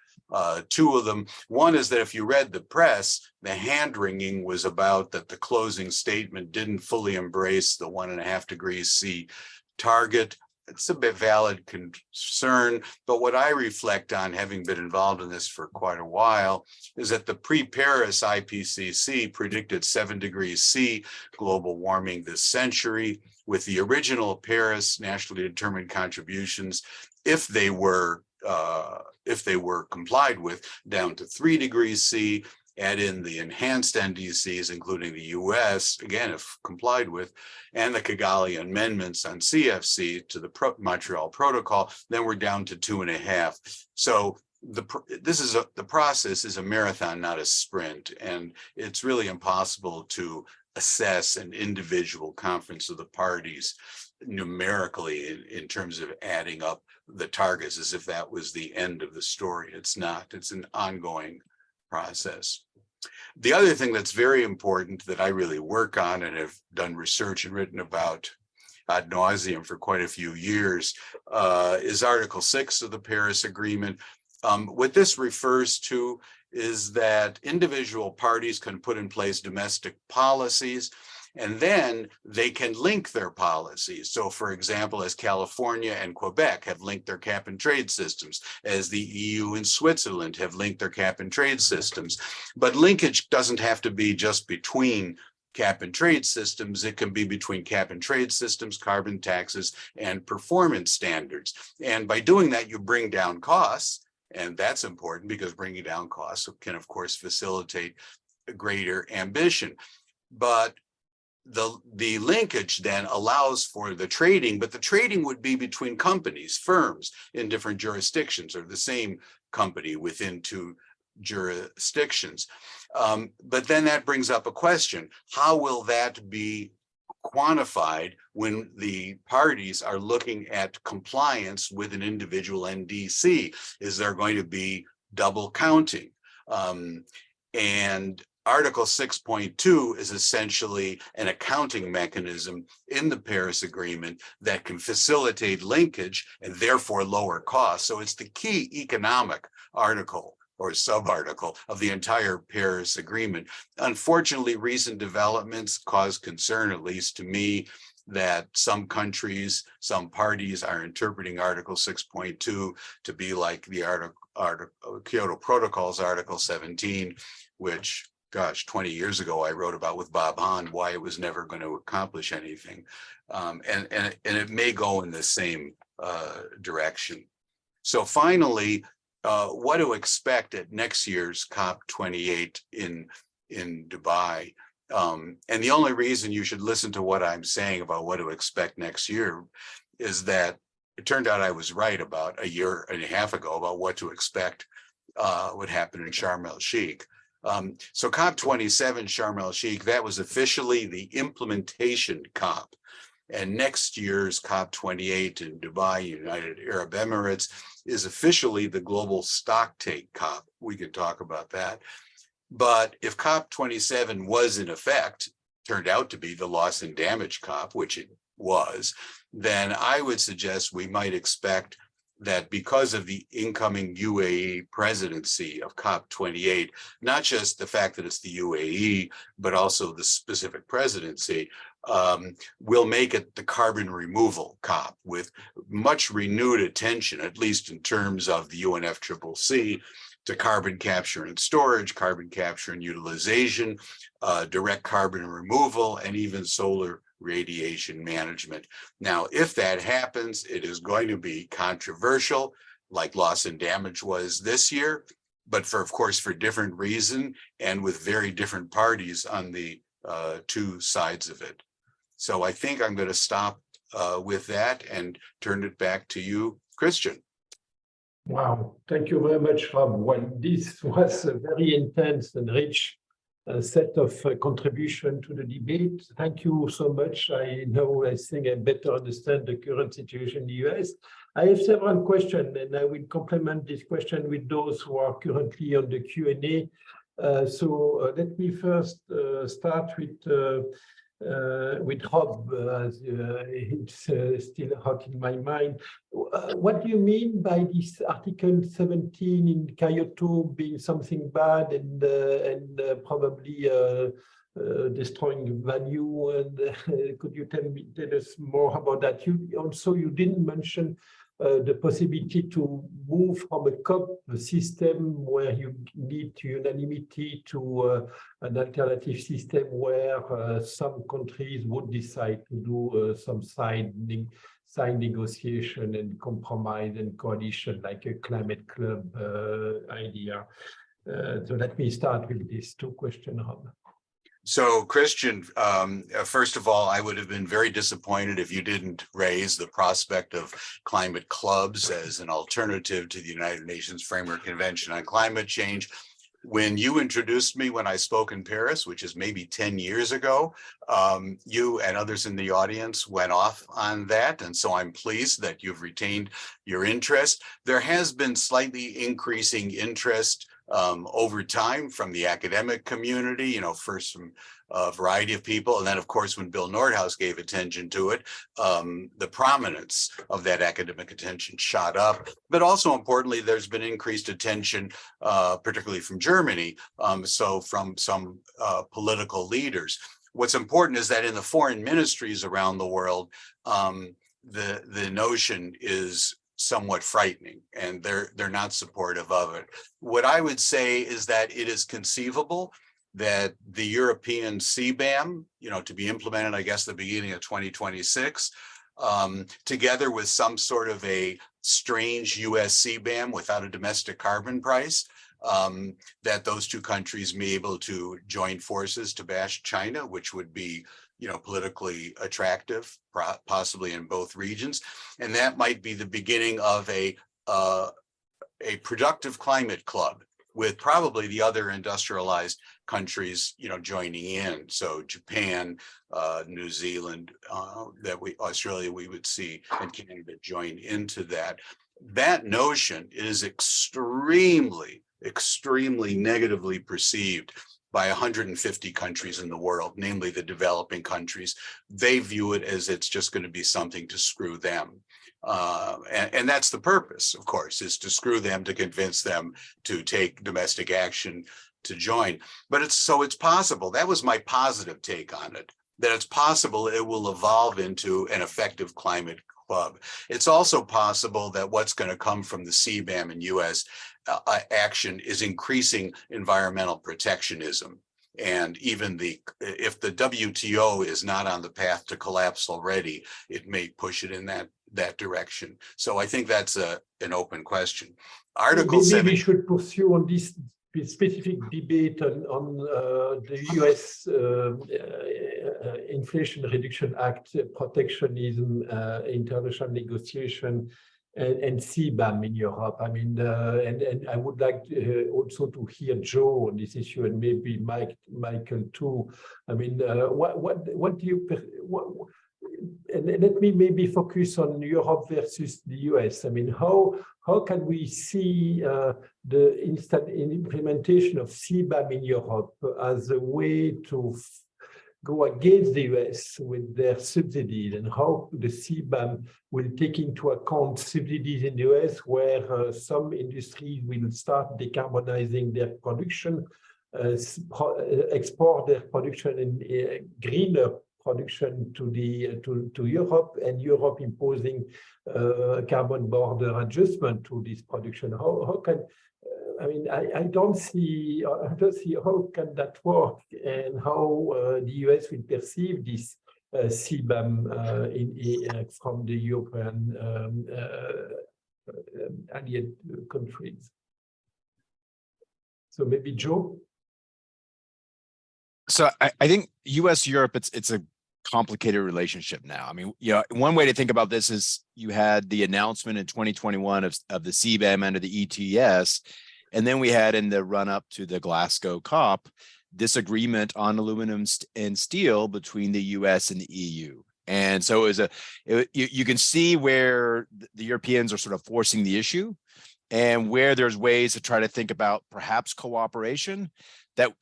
two of them. One is that if you read the press, the hand-wringing was about that the closing statement didn't fully embrace the 1.5 degrees C target. It's a bit valid concern, but what I reflect on, having been involved in this for quite a while, is that the pre-Paris IPCC predicted 7 degrees C global warming this century, with the original Paris nationally determined contributions, if they were complied with, down to 3 degrees C. Add in the enhanced NDCs, including the US, again, if complied with, and the Kigali amendments on CFC to the Montreal Protocol, then we're down to 2.5. So the process is a marathon, not a sprint, and it's really impossible to assess an individual conference of the parties numerically in terms of adding up the targets as if that was the end of the story. It's not. It's an ongoing process. The other thing that's very important that I really work on and have done research and written about ad nauseum for quite a few years is Article 6 of the Paris Agreement. What this refers to is that individual parties can put in place domestic policies, and then they can link their policies. So, for example, as California and Quebec have linked their cap and trade systems, as the EU and Switzerland have linked their cap and trade systems. But linkage doesn't have to be just between cap and trade systems. It can be between cap and trade systems, carbon taxes, and performance standards. And by doing that, you bring down costs. And that's important because bringing down costs can, of course, facilitate a greater ambition. But the linkage then allows for the trading, but the trading would be between companies, firms in different jurisdictions, or the same company within two jurisdictions. But then that brings up a question: how will that be quantified when the parties are looking at compliance with an individual NDC? Is there going to be double counting? And Article 6.2 is essentially an accounting mechanism in the Paris Agreement that can facilitate linkage and therefore lower costs. So it's the key economic article or sub-article of the entire Paris Agreement. Unfortunately, recent developments cause concern, at least to me, that some countries, some parties are interpreting Article 6.2 to be like the Kyoto Protocol's Article 17, which, gosh, 20 years ago I wrote about with Bob Hahn why it was never going to accomplish anything. And it may go in the same direction. So finally, what to expect at next year's COP28 in Dubai. And the only reason you should listen to what I'm saying about what to expect next year is that it turned out I was right about a year and a half ago about what to expect would happen in Sharm el-Sheikh. So COP27 Sharm el-Sheikh, that was officially the implementation COP. And next year's COP28 in Dubai, United Arab Emirates, is officially the global stocktake COP. We could talk about that. But if COP27 was in effect, turned out to be the loss and damage COP, which it was, then I would suggest we might expect that because of the incoming UAE presidency of COP28, not just the fact that it's the UAE, but also the specific presidency, will make it the carbon removal COP with much renewed attention, at least in terms of the UNFCCC, to carbon capture and storage, carbon capture and utilization, direct carbon removal, and even solar radiation management. Now, if that happens, it is going to be controversial, like loss and damage was this year, but of course, for different reason and with very different parties on the two sides of it. So I think I'm going to stop with that and turn it back to you, Christian. Wow, thank you very much, Rob. Well, this was a very intense and rich set of contribution to the debate. Thank you so much. I think I better understand the current situation in the US. I have several questions, and I will complement this question with those who are currently on the Q&A. So let me first start with Rob, as it's still hot in my mind. What do you mean by this Article 17 in Kyoto being something bad and probably destroying value? And could you tell us more about that? You didn't mention the possibility to move from a COP system where you need unanimity to an alternative system where some countries would decide to do some side negotiation and compromise and coalition, like a climate club idea. So let me start with these two questions, Rob. So, Christian, first of all, I would have been very disappointed if you didn't raise the prospect of climate clubs as an alternative to the United Nations Framework Convention on Climate Change. When you introduced me when I spoke in Paris, which is maybe 10 years ago, you and others in the audience went off on that. And so I'm pleased that you've retained your interest. There has been slightly increasing interest over time from the academic community, first from a variety of people. And then, of course, when Bill Nordhaus gave attention to it, the prominence of that academic attention shot up. But also importantly, there's been increased attention, particularly from Germany, so from some political leaders. What's important is that in the foreign ministries around the world, the notion is somewhat frightening, and they're not supportive of it. What I would say is that it is conceivable that the European CBAM, to be implemented, I guess, the beginning of 2026, together with some sort of a strange US CBAM without a domestic carbon price, that those two countries may be able to join forces to bash China, which would be politically attractive, possibly in both regions. And that might be the beginning of a productive climate club with probably the other industrialized countries, joining in. So Japan, New Zealand, Australia, we would see, and Canada join into that. That notion is extremely negatively perceived by 150 countries in the world, namely the developing countries. They view it as it's just going to be something to screw them. And that's the purpose, of course, is to screw them, to convince them to take domestic action to join. But it's possible. That was my positive take on it, that it's possible it will evolve into an effective climate club. It's also possible that what's going to come from the CBAM and U.S. Action is increasing environmental protectionism. And even if the WTO is not on the path to collapse already, it may push it in that direction. So I think that's an open question. Article 7. We should pursue on this specific debate on the U.S. Inflation Reduction Act, protectionism, international negotiation, and CBAM in Europe. I mean, and I would like also to hear Joe on this issue, and maybe Michael too. I mean, what do you? And let me maybe focus on Europe versus the US. I mean, how can we see the instant implementation of CBAM in Europe as a way to go against the US with their subsidies, and how the CBAM will take into account subsidies in the US, where some industries will start decarbonizing their production, export their production in greener production to Europe, and Europe imposing carbon border adjustment to this production. How can I mean, I don't see how can that work, and how the US will perceive this CBAM from the European allied countries. So maybe Joe. So I think US-Europe, it's a complicated relationship now. I mean, one way to think about this is you had the announcement in 2021 of the CBAM under the ETS, and then we had in the run-up to the Glasgow COP this agreement on aluminum and steel between the US and the EU. And so you can see where the Europeans are sort of forcing the issue, and where there's ways to try to think about perhaps cooperation,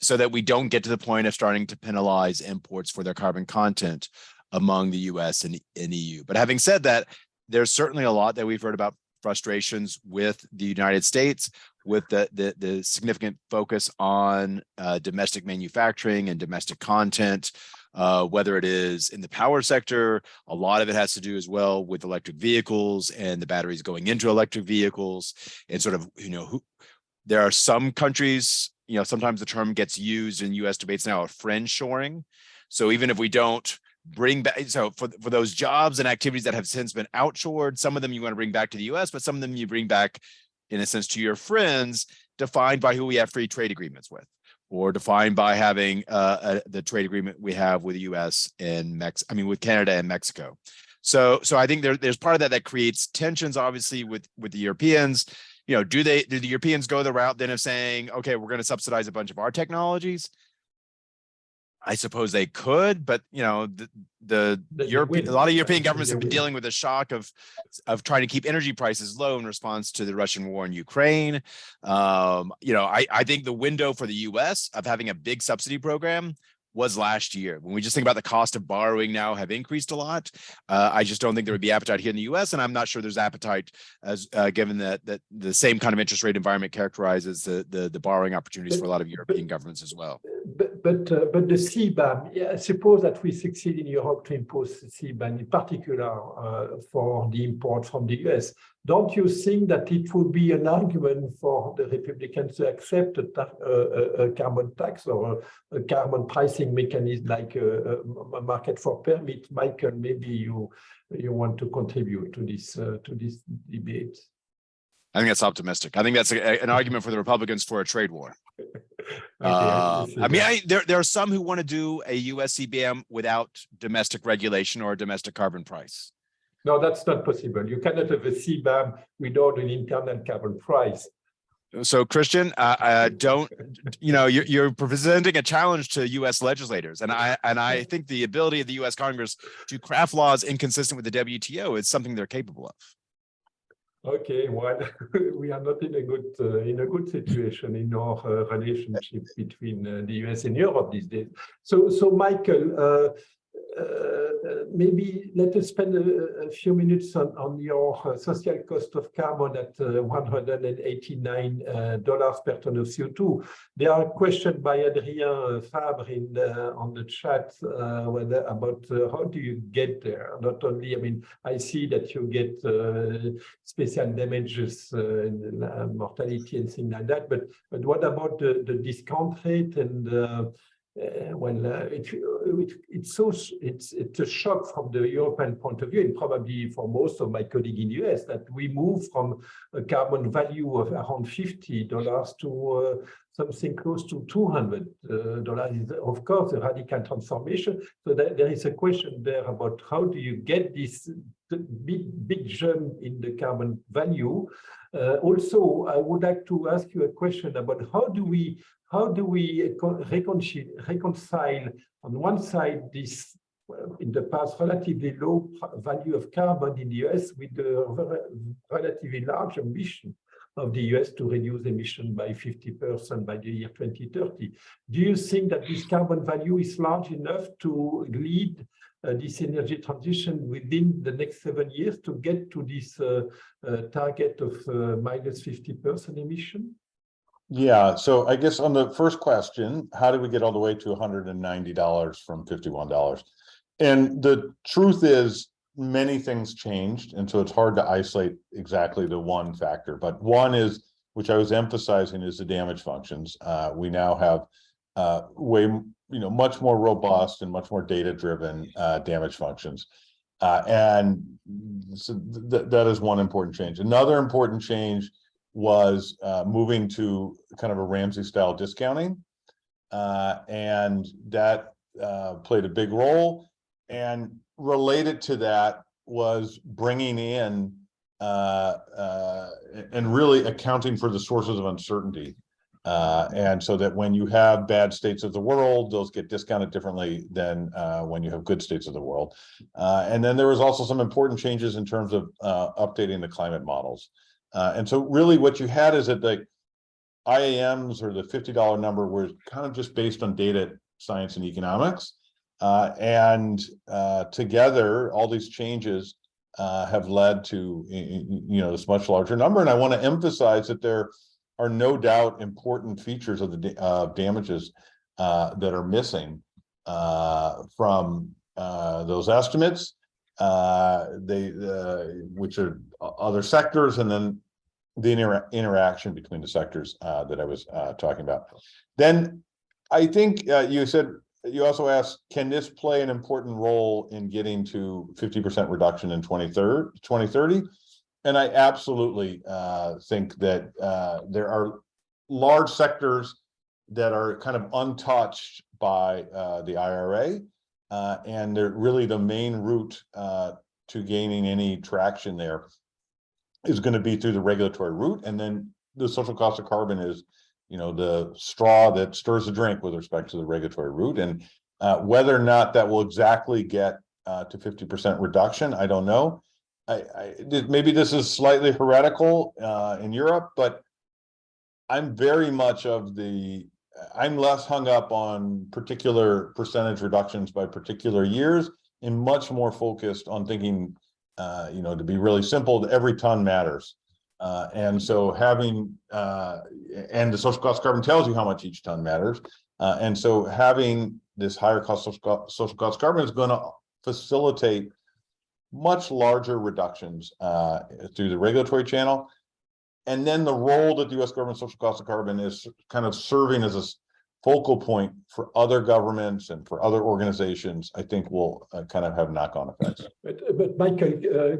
so that we don't get to the point of starting to penalize imports for their carbon content among the US and EU. But having said that, there's certainly a lot that we've heard about frustrations with the United States, with the significant focus on domestic manufacturing and domestic content, whether it is in the power sector. A lot of it has to do as well with electric vehicles and the batteries going into electric vehicles, and sort of, there are some countries, sometimes the term gets used in US debates now of friend shoring. So even if we don't bring back, so for those jobs and activities that have since been outshored, some of them you want to bring back to the US, but some of them you bring back, in a sense, to your friends, defined by who we have free trade agreements with, or defined by having the trade agreement we have with the US and with Canada and Mexico. So I think there's part of that creates tensions, obviously, with the Europeans. Do the Europeans go the route then of saying, okay, we're going to subsidize a bunch of our technologies? I suppose they could, but a lot of European governments have been dealing with the shock of trying to keep energy prices low in response to the Russian war in Ukraine. I think the window for the US of having a big subsidy program was last year. When we just think about the cost of borrowing now have increased a lot, I just don't think there would be appetite here in the US, and I'm not sure there's appetite as given that the same kind of interest rate environment characterizes the borrowing opportunities for a lot of European governments as well. But the CBAM, suppose that we succeed in Europe to impose CBAM, in particular for the import from the US. Don't you think that it would be an argument for the Republicans to accept a carbon tax or a carbon pricing mechanism like a market for permit? Michael, maybe you want to contribute to this debate. I think that's optimistic. I think that's an argument for the Republicans for a trade war. Okay, I mean, there are some who want to do a US CBAM without domestic regulation or a domestic carbon price. No, that's not possible. You cannot have a CBAM without an internal carbon price. So, Christian, you're presenting a challenge to U.S. legislators, and I think the ability of the U.S. Congress to craft laws inconsistent with the WTO is something they're capable of. Okay, well, we are not in a good situation in our relationship between the US and Europe these days. So Michael, maybe let us spend a few minutes on your social cost of carbon at $189 per ton of CO2. There are questions by Adrien Fabre on the chat about how do you get there? Not only, I mean, I see that you get special damages, mortality and things like that, but what about the discount rate and it's a shock from the European point of view, and probably for most of my colleagues in the US, that we move from a carbon value of around $50 to something close to $200. Is, of course, a radical transformation. So there is a question there about how do you get this big jump in the carbon value. Also, I would like to ask you a question about how do we reconcile on one side this in the past relatively low value of carbon in the US with the relatively large ambition of the US to reduce emission by 50% by the year 2030. Do you think that this carbon value is large enough to lead this energy transition within the next 7 years to get to this target of minus 50% emission? Yeah, so I guess on the first question, how do we get all the way to $190 from $51? And the truth is, many things changed, and so it's hard to isolate exactly the one factor. But one is, which I was emphasizing, is the damage functions. We now have much more robust and much more data-driven damage functions, and so that is one important change. Another important change was moving to kind of a Ramsey-style discounting, and that played a big role. And related to that was bringing in and really accounting for the sources of uncertainty. And so that when you have bad states of the world, those get discounted differently than when you have good states of the world. And then there was also some important changes in terms of updating the climate models. And so really what you had is that the IAMs, or the $50 number, were kind of just based on data science and economics. And together, all these changes have led to this much larger number. And I want to emphasize that there are no doubt important features of the damages that are missing from those estimates, which are other sectors, and then the interaction between the sectors that I was talking about. Then I think you also asked, can this play an important role in getting to 50% reduction in 2030? And I absolutely think that there are large sectors that are kind of untouched by the IRA, and they're really the main route to gaining any traction there is going to be through the regulatory route. And then the social cost of carbon is, the straw that stirs the drink with respect to the regulatory route. And whether or not that will exactly get to 50% reduction, I don't know. Maybe this is slightly heretical in Europe, but I'm very much I'm less hung up on particular percentage reductions by particular years, and much more focused on thinking, to be really simple, every ton matters. And so having, and the social cost carbon tells you how much each ton matters. And so having this higher cost social cost carbon is going to facilitate much larger reductions through the regulatory channel. And then the role that the U.S. government social cost of carbon is kind of serving as a focal point for other governments and for other organizations, I think will kind of have knock-on effects. But Michael,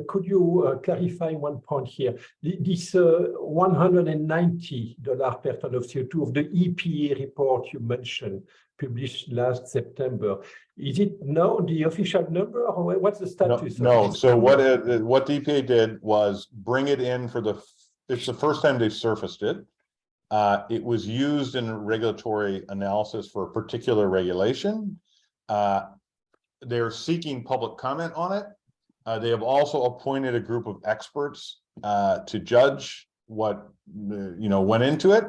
could you clarify one point here? This $190 per ton of CO2 of the EPA report you mentioned, published last September, is it now the official number, or what's the status? No. So what the EPA did was bring it in it's the first time they've surfaced it. It was used in regulatory analysis for a particular regulation. They're seeking public comment on it. They have also appointed a group of experts to judge what went into it.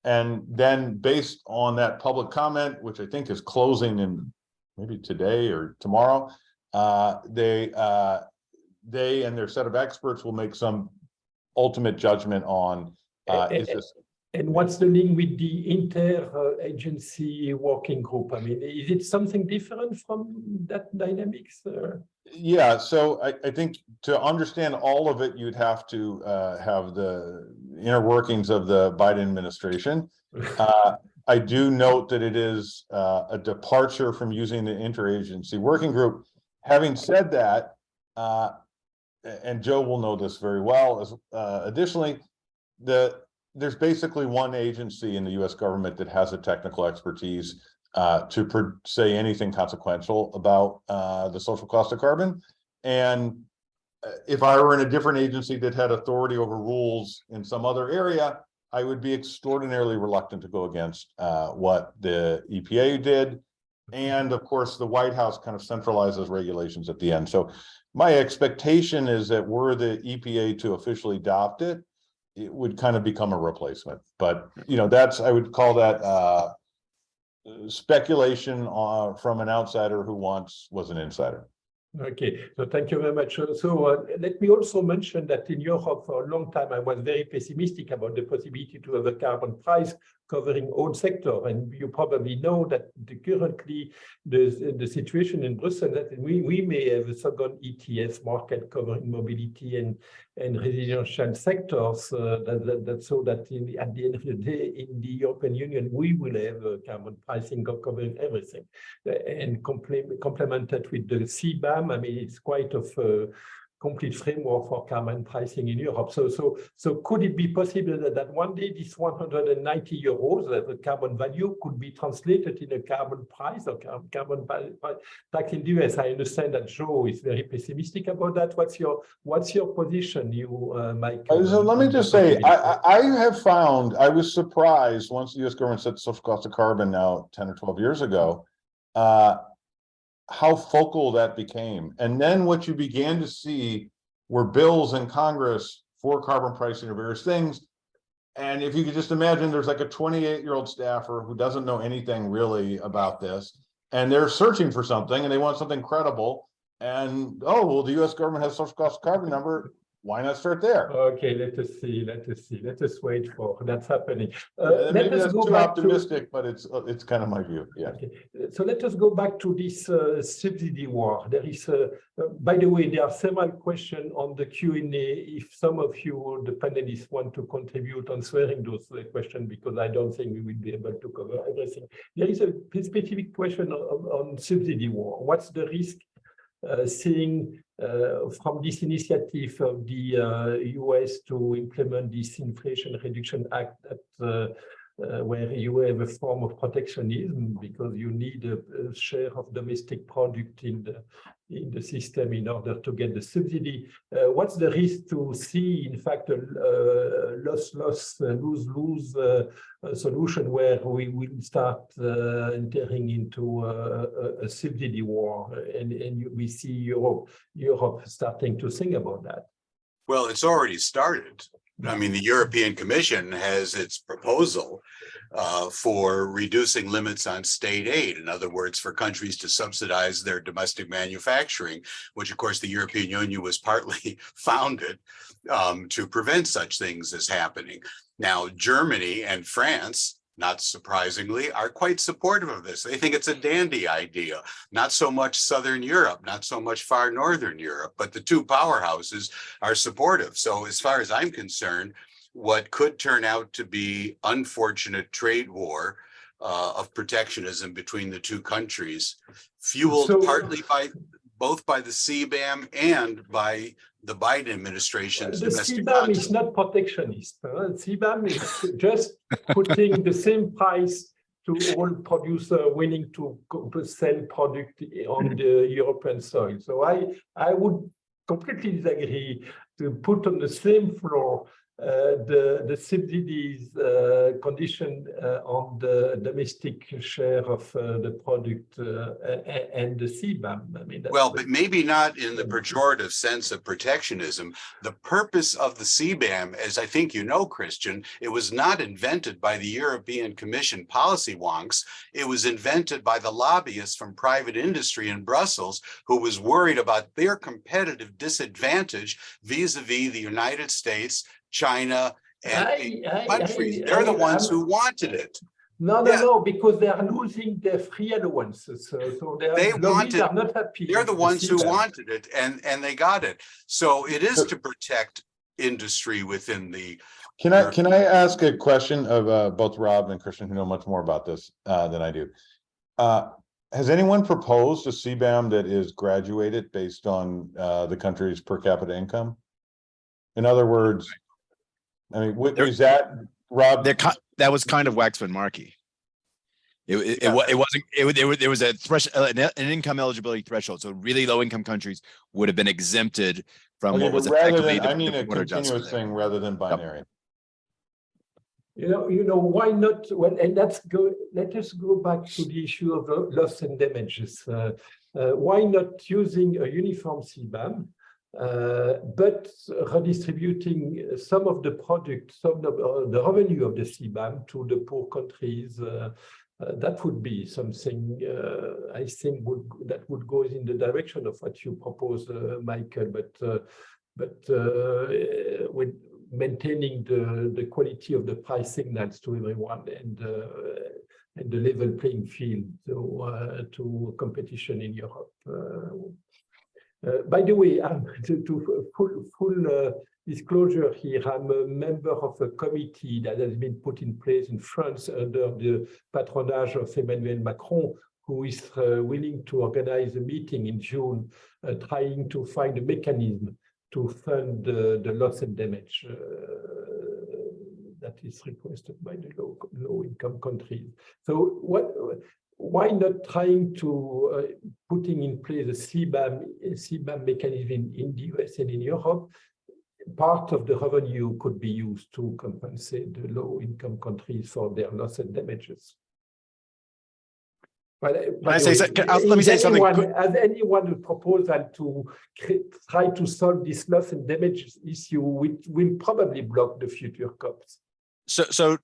And then based on that public comment, which I think is closing in maybe today or tomorrow, they and their set of experts will make some ultimate judgment on is this. And what's the link with the inter-agency working group? I mean, is it something different from that dynamics? Yeah, so I think to understand all of it, you'd have to have the inner workings of the Biden administration. I do note that it is a departure from using the interagency working group. Having said that, and Joe will know this very well, as additionally, there's basically one agency in the U.S. government that has the technical expertise to say anything consequential about the social cost of carbon. And if I were in a different agency that had authority over rules in some other area, I would be extraordinarily reluctant to go against what the EPA did. And of course, the White House kind of centralizes regulations at the end. So my expectation is that were the EPA to officially adopt it, it would kind of become a replacement. But, I would call that speculation from an outsider who once was an insider. Okay, so thank you very much. So let me also mention that in Europe for a long time, I was very pessimistic about the possibility to have a carbon price covering all sectors. And you probably know that currently the situation in Brussels that we may have a second ETS market covering mobility and residential sectors. So that at the end of the day, in the European Union, we will have a carbon pricing covering everything, and complemented with the CBAM. I mean, it's quite of a complete framework for carbon pricing in Europe. So could it be possible that one day this 190 euros, the carbon value, could be translated in a carbon price or carbon tax in the US? I understand that Joe is very pessimistic about that. What's your position, Mike? So let me just say, I have found, I was surprised once the US government set the social cost of carbon now 10 or 12 years ago, how focal that became. And then what you began to see were bills in Congress for carbon pricing of various things. And if you could just imagine, there's like a 28-year-old staffer who doesn't know anything really about this, and they're searching for something and they want something credible. And, oh, well, the US government has social cost of carbon number. Why not start there? Okay, let us see. Let us wait for that's happening. Maybe that's too optimistic, but it's kind of my view. Yeah. Okay. So let us go back to this subsidy war. There is, by the way, there are several questions on the Q&A. If some of you, the panelists, want to contribute answering those questions, because I don't think we will be able to cover everything. There is a specific question on subsidy war. What's the risk? Seeing from this initiative of the US to implement this Inflation Reduction Act, where you have a form of protectionism because you need a share of domestic product in the system in order to get the subsidy. What's the risk to see, in fact, a lose-lose solution where we will start entering into a subsidy war, and we see Europe starting to think about that? Well, it's already started. I mean, the European Commission has its proposal for reducing limits on state aid. In other words, for countries to subsidize their domestic manufacturing, which, of course, the European Union was partly founded to prevent such things as happening. Now, Germany and France, not surprisingly, are quite supportive of this. They think it's a dandy idea. Not so much Southern Europe, not so much far Northern Europe, but the two powerhouses are supportive. So as far as I'm concerned, what could turn out to be unfortunate trade war of protectionism between the two countries, fueled partly by both by the CBAM and by the Biden administration's the domestic CBAM content. is not protectionist. CBAM is just putting the same price to all producers willing to sell product on the European soil. So I would completely disagree to put on the same floor the subsidies condition on the domestic share of the product and the CBAM. I mean, Well, but maybe not in the pejorative sense of protectionism. The purpose of the CBAM, as I think you know, Christian, it was not invented by the European Commission policy wonks. It was invented by the lobbyists from private industry in Brussels, who was worried about their competitive disadvantage vis-a-vis the United States, China, and countries. They're the ones who wanted it. No, because they are losing their free allowances. So they wanted, are not happy. They're the ones who wanted it, and they got it. So it is to protect industry within the. Can I ask a question of both Rob and Christian, who know much more about this than I do? Has anyone proposed a CBAM that is graduated based on the country's per capita income? In other words, I mean, is that Rob? That was kind of Waxman-Markey. It wasn't. There was a threshold, an income eligibility threshold. So really low income countries would have been exempted from what was effectively I mean, a continuous thing rather than binary. You know why not? Well, and let us go back to the issue of loss and damages. Why not using a uniform CBAM? But redistributing some of the product, some of the revenue of the CBAM to the poor countries, that would be something I think that would go in the direction of what you propose, Michael. But with maintaining the quality of the price signals to everyone and the level playing field to competition in Europe. By the way, to full disclosure here, I'm a member of a committee that has been put in place in France under the patronage of Emmanuel Macron, who is willing to organize a meeting in June, trying to find a mechanism to fund the loss and damage that is requested by the low-income countries. So why not trying to putting in place a CBAM mechanism in the US and in Europe? Part of the revenue could be used to compensate the low-income countries for their loss and damages. But let me say something. Has anyone a proposal to try to solve this loss and damages issue, which will probably block the future COPs? So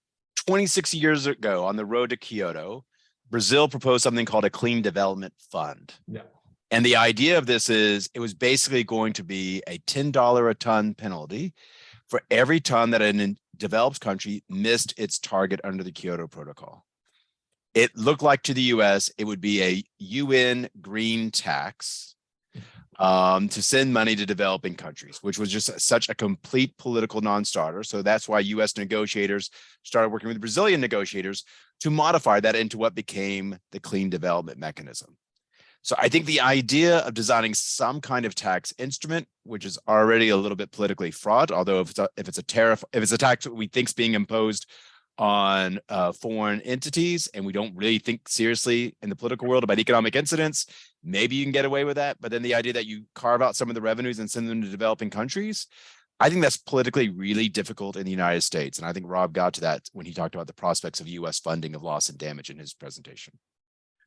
26 years ago, on the road to Kyoto, Brazil proposed something called a Clean Development Fund. Yeah. And the idea of this is it was basically going to be a $10 a ton penalty for every ton that a developed country missed its target under the Kyoto Protocol. It looked like to the US, it would be a UN green tax to send money to developing countries, which was just such a complete political non-starter. So that's why US negotiators started working with Brazilian negotiators to modify that into what became the Clean Development Mechanism. So I think the idea of designing some kind of tax instrument, which is already a little bit politically fraught, although if it's a tariff, if it's a tax that we think is being imposed on foreign entities, and we don't really think seriously in the political world about economic incidents, maybe you can get away with that. But then the idea that you carve out some of the revenues and send them to developing countries, I think that's politically really difficult in the United States. And I think Rob got to that when he talked about the prospects of US funding of loss and damage in his presentation.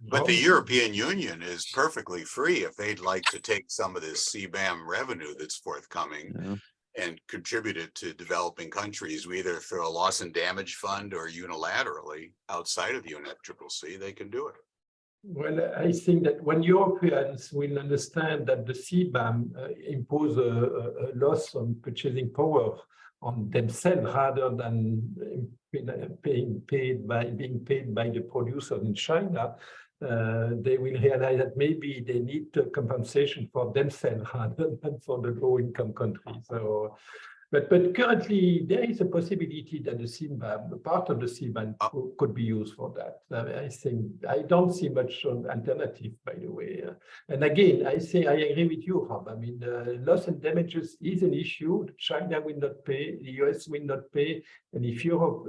But the European Union is perfectly free if they'd like to take some of this CBAM revenue that's forthcoming and contribute it to developing countries, either through a loss and damage fund or unilaterally outside of the UNFCCC, they can do it. Well, I think that when Europeans will understand that the CBAM impose a loss on purchasing power on themselves rather than being paid by the producers in China, they will realize that maybe they need compensation for themselves rather than for the low-income countries. So But currently there is a possibility that the CBAM, part of the CBAM could be used for that. I think I don't see much alternative, by the way. And again, I say I agree with you, Rob. I mean, loss and damages is an issue. China will not pay, the US will not pay, and if Europe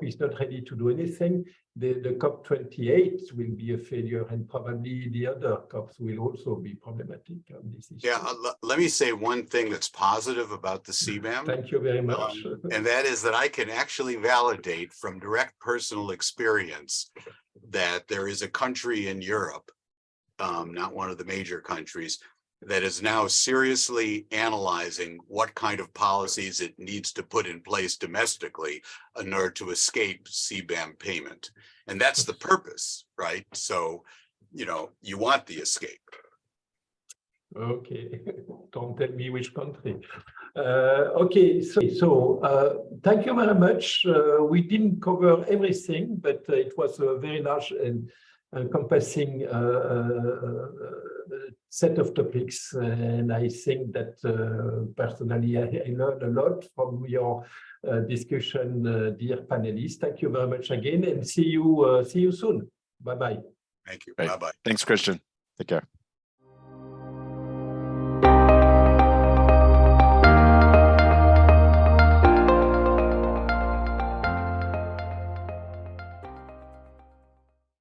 is not ready to do anything, the COP28 will be a failure, and probably the other COPs will also be problematic on this issue. Yeah, let me say one thing that's positive about the CBAM. Thank you very much. And that is that I can actually validate from direct personal experience that there is a country in Europe, not one of the major countries, that is now seriously analyzing what kind of policies it needs to put in place domestically in order to escape CBAM payment. And that's the purpose, right? So, you know, you want the escape. Okay, don't tell me which country. Okay, so thank you very much. We didn't cover everything, but it was a very large and encompassing set of topics, and I think that personally I learned a lot from your discussion, dear panelists. Thank you very much again, and see you soon. Bye bye. Thank you. Great. Bye bye. Thanks, Christian. Take care.